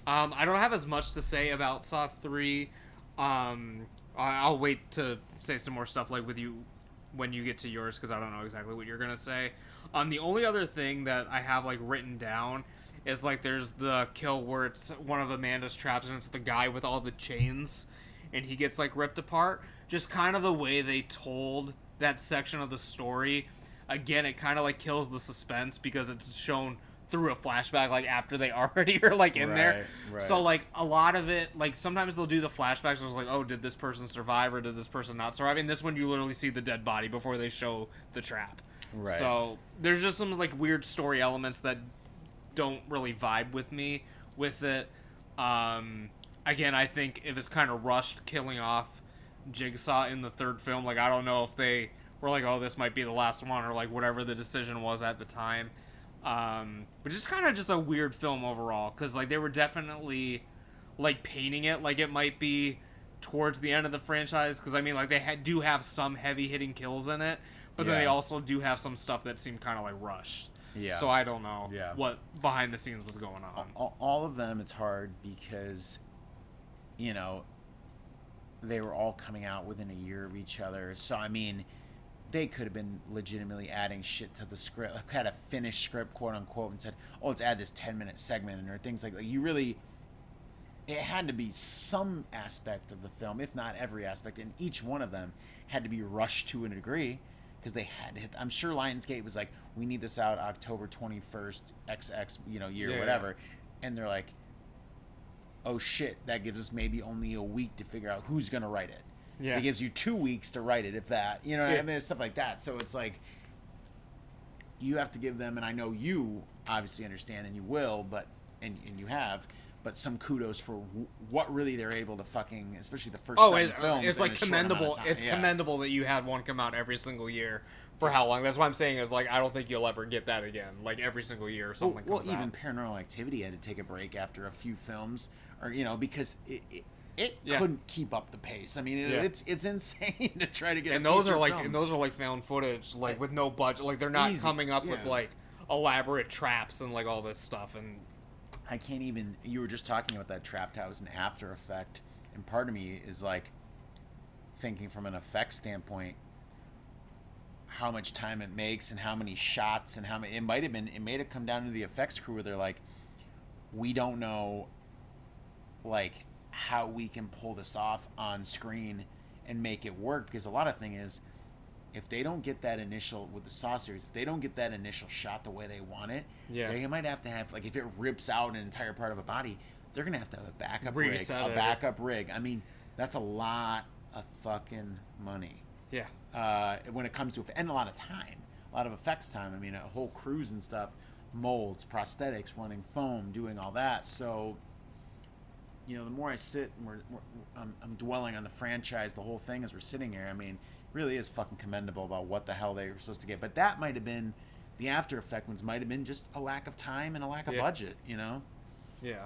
I don't have as much to say about Saw 3. I'll wait to say some more stuff like with you when you get to yours, because I don't know exactly what you're gonna say. The only other thing that I have like written down is like there's the kill where it's one of Amanda's traps and it's the guy with all the chains and he gets like ripped apart. Just kind of the way they told that section of the story. Again, it kind of like kills the suspense because it's shown through a flashback like after they already are like in there. Right. So like a lot of it, like sometimes they'll do the flashbacks where it's like, oh, did this person survive or did this person not survive? In this one you literally see the dead body before they show the trap. Right. So there's just some like weird story elements that don't really vibe with me with it. Again, I think it was kind of rushed killing off Jigsaw in the third film. Like I don't know if they were like, oh, this might be the last one or like whatever the decision was at the time. But it's kind of just a weird film overall, because like they were definitely like painting it like it might be towards the end of the franchise, because I mean like they do have some heavy hitting kills in it, but then they also do have some stuff that seemed kind of like rushed. Yeah. So I don't know what behind the scenes was going on. All of them, it's hard because, you know, they were all coming out within a year of each other. So I mean, they could have been legitimately adding shit to the script, like had a finished script, quote unquote, and said, oh, let's add this 10-minute segment, or things like that. You really, it had to be some aspect of the film, if not every aspect, and each one of them had to be rushed to a degree, because they had to hit. I'm sure Lionsgate was like, we need this out October 21st, XX, year, whatever. And they're like, oh shit, that gives us maybe only a week to figure out who's going to write it. Yeah. It gives you 2 weeks to write it, if that. You know what I mean? It's stuff like that. So it's like, you have to give them, and I know you obviously understand, and you will, but and you have, but some kudos for what really they're able to fucking, especially the first 7 films. It's like commendable. It's commendable that you had one come out every single year for how long. That's what I'm saying is like, I don't think you'll ever get that again. Like every single year or something comes out. Well, even Paranormal Activity had to take a break after a few films, or because it couldn't keep up the pace. I mean, it's insane to try to get. And those are like found footage, like with no budget. Like they're not coming up with like elaborate traps and like all this stuff. And I can't even. You were just talking about that trapped house and After Effect, and part of me is like thinking from an effects standpoint, how much time it makes and how many shots and how many. It might have come down to the effects crew where they're like, we don't know, like, how we can pull this off on screen and make it work, because a lot of thing is, if they don't get that initial with the Saw series, if they don't get that initial shot the way they want it, they might have to have, like, if it rips out an entire part of a body, they're gonna have to have a backup rig. I mean, that's a lot of fucking money. When it comes to, and a lot of time, a lot of effects time. I mean, a whole cruise and stuff, molds, prosthetics, running foam, doing all that. So the more I sit and I'm dwelling on the franchise, the whole thing as we're sitting here, I mean, really is fucking commendable about what the hell they were supposed to get. But that might have been, the After Effect ones might have been just a lack of time and a lack of budget, Yeah.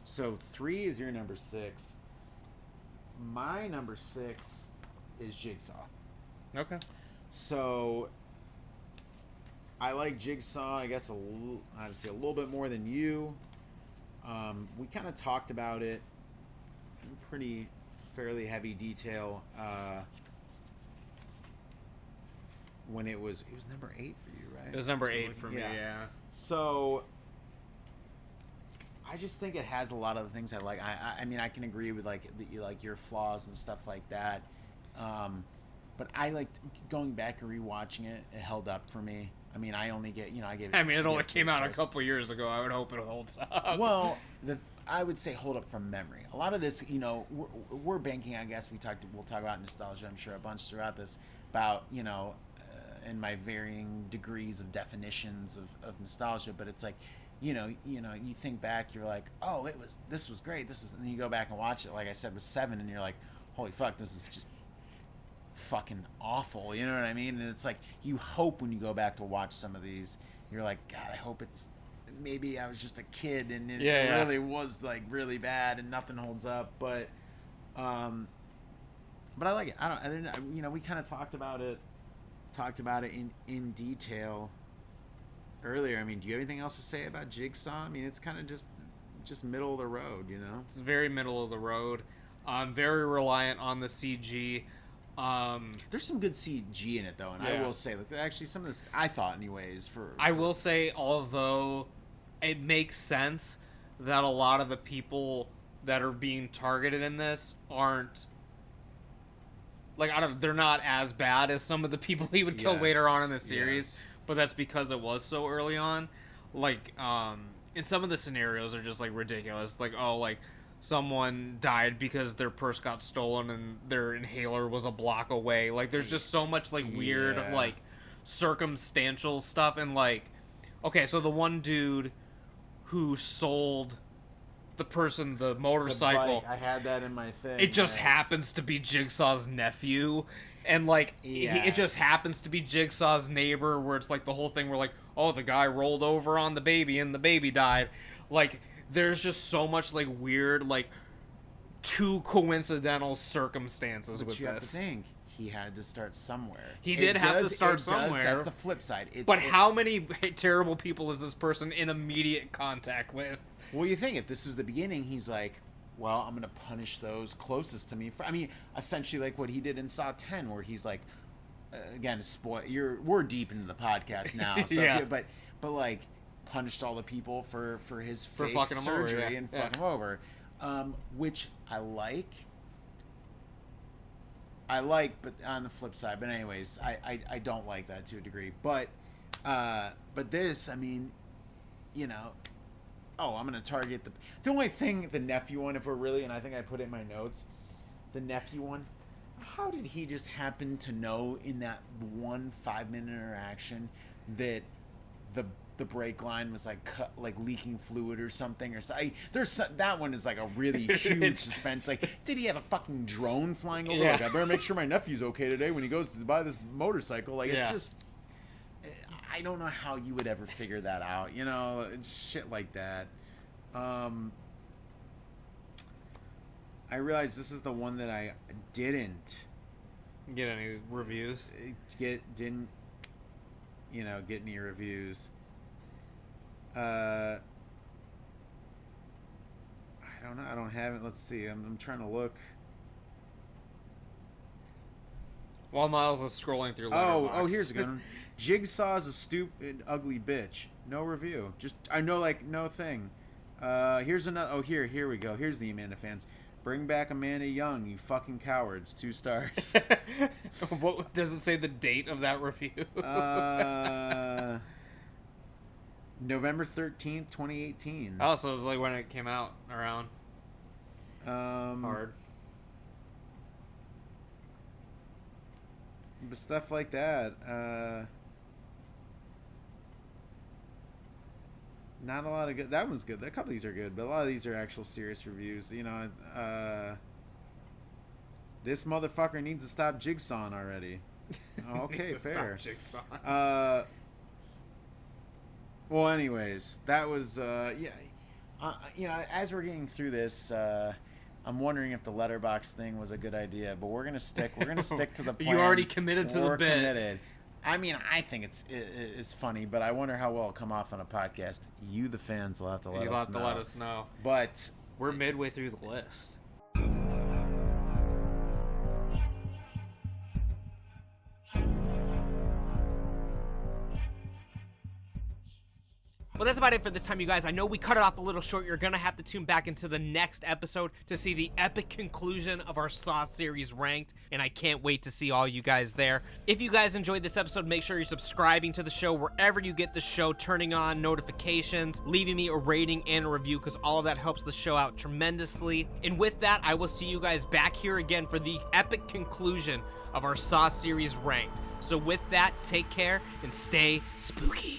So 3 is your number 6. My number 6 is Jigsaw. Okay. So I like Jigsaw, I guess, obviously a little bit more than you. We kind of talked about it in fairly heavy detail when it was number 8 for you, right? It was number 8 for me, yeah. So I just think it has a lot of the things I like. I mean, I can agree with like your flaws and stuff like that. But I liked going back and rewatching it. It held up for me. I mean, I only get, it only came out a couple years ago. I would hope it holds up. Well, I would say hold up from memory. A lot of this, we're banking, I guess, we'll talk about nostalgia, I'm sure, a bunch throughout this, about, in my varying degrees of definitions of nostalgia, but it's like, you think back, you're like, oh, this was great, and then you go back and watch it, like I said, with 7, and you're like, holy fuck, this is just fucking awful. You know what I mean? And it's like, you hope when you go back to watch some of these, you're like, God, I hope it's, maybe I was just a kid and it really was like really bad and nothing holds up. But I like it. You know, we kind of talked about it in detail earlier. I mean, do you have anything else to say about Jigsaw? I mean, it's kind of just middle of the road, you know? It's very middle of the road. Very reliant on the CG. There's some good CG in it, though, and I will say, like, actually, some of this, I thought, anyways, I will say, although it makes sense that a lot of the people that are being targeted in this aren't, like, they're not as bad as some of the people he would kill later on in the series, but that's because it was so early on. Like, and some of the scenarios are just, like, ridiculous. Like, oh, like, someone died because their purse got stolen and their inhaler was a block away. Like, there's just so much, like, weird, like, circumstantial stuff. And, like, okay, so the one dude who sold the person the motorcycle, I had that in my thing. it just happens to be Jigsaw's nephew. And, like, it just happens to be Jigsaw's neighbor, where it's, like, the whole thing where, like, oh, the guy rolled over on the baby and the baby died. Like, there's just so much, like, weird, like, too coincidental circumstances with this. But you have to think, he had to start somewhere. He did have to start somewhere. That's the flip side. But how many terrible people is this person in immediate contact with? Well, you think if this was the beginning, he's like, well, I'm going to punish those closest to me. I mean, essentially like what he did in Saw 10, where he's like, again, we're deep into the podcast now. So but like, punished all the people for his fake fucking surgery and fucking him over. Which I like, but on the flip side, but anyways, I don't like that to a degree. But this, I mean, you know, I'm gonna target the only thing, the nephew one, if we're really, and I think I put it in my notes, the nephew one. How did he just happen to know in that 1 5-minute interaction that the brake line was like leaking fluid or something, or something? That one is like a really huge suspense. Like, did he have a fucking drone flying over? Like, I better make sure my nephew's okay today when he goes to buy this motorcycle. Like, it's just, I don't know how you would ever figure that out. You know, it's shit like that. I realize this is the one that I didn't get any reviews. Didn't get any reviews. I don't know. I don't have it. Let's see. I'm trying to look. While Miles is scrolling through Letterboxd. Oh, here's a good one. Jigsaw's a stupid, ugly bitch. No review. Just, I know, like, no thing. Here's another. Oh, here we go. Here's the Amanda fans. Bring back Amanda Young, you fucking cowards. 2 stars. What does it say the date of that review? November 13th, 2018. Oh, so it was like when it came out around. Hard. But stuff like that. Not a lot of good. That one's good. A couple of these are good, but a lot of these are actual serious reviews. You know, this motherfucker needs to stop jigsawing already. Okay, fair. Stop jigsawing. Well, anyways, that was you know, as we're getting through this, I'm wondering if the Letterboxd thing was a good idea, but we're gonna stick to the plan. You already committed to the bit. Committed. I mean, I think it's funny, but I wonder how well it'll come off on a podcast. You, the fans, will have to let us know. You'll have to let us know. But we're midway through the list. Well, that's about it for this time, you guys. I know we cut it off a little short. You're going to have to tune back into the next episode to see the epic conclusion of our Saw series Ranked, and I can't wait to see all you guys there. If you guys enjoyed this episode, make sure you're subscribing to the show wherever you get the show, turning on notifications, leaving me a rating and a review, because all of that helps the show out tremendously. And with that, I will see you guys back here again for the epic conclusion of our Saw series Ranked. So with that, take care and stay spooky.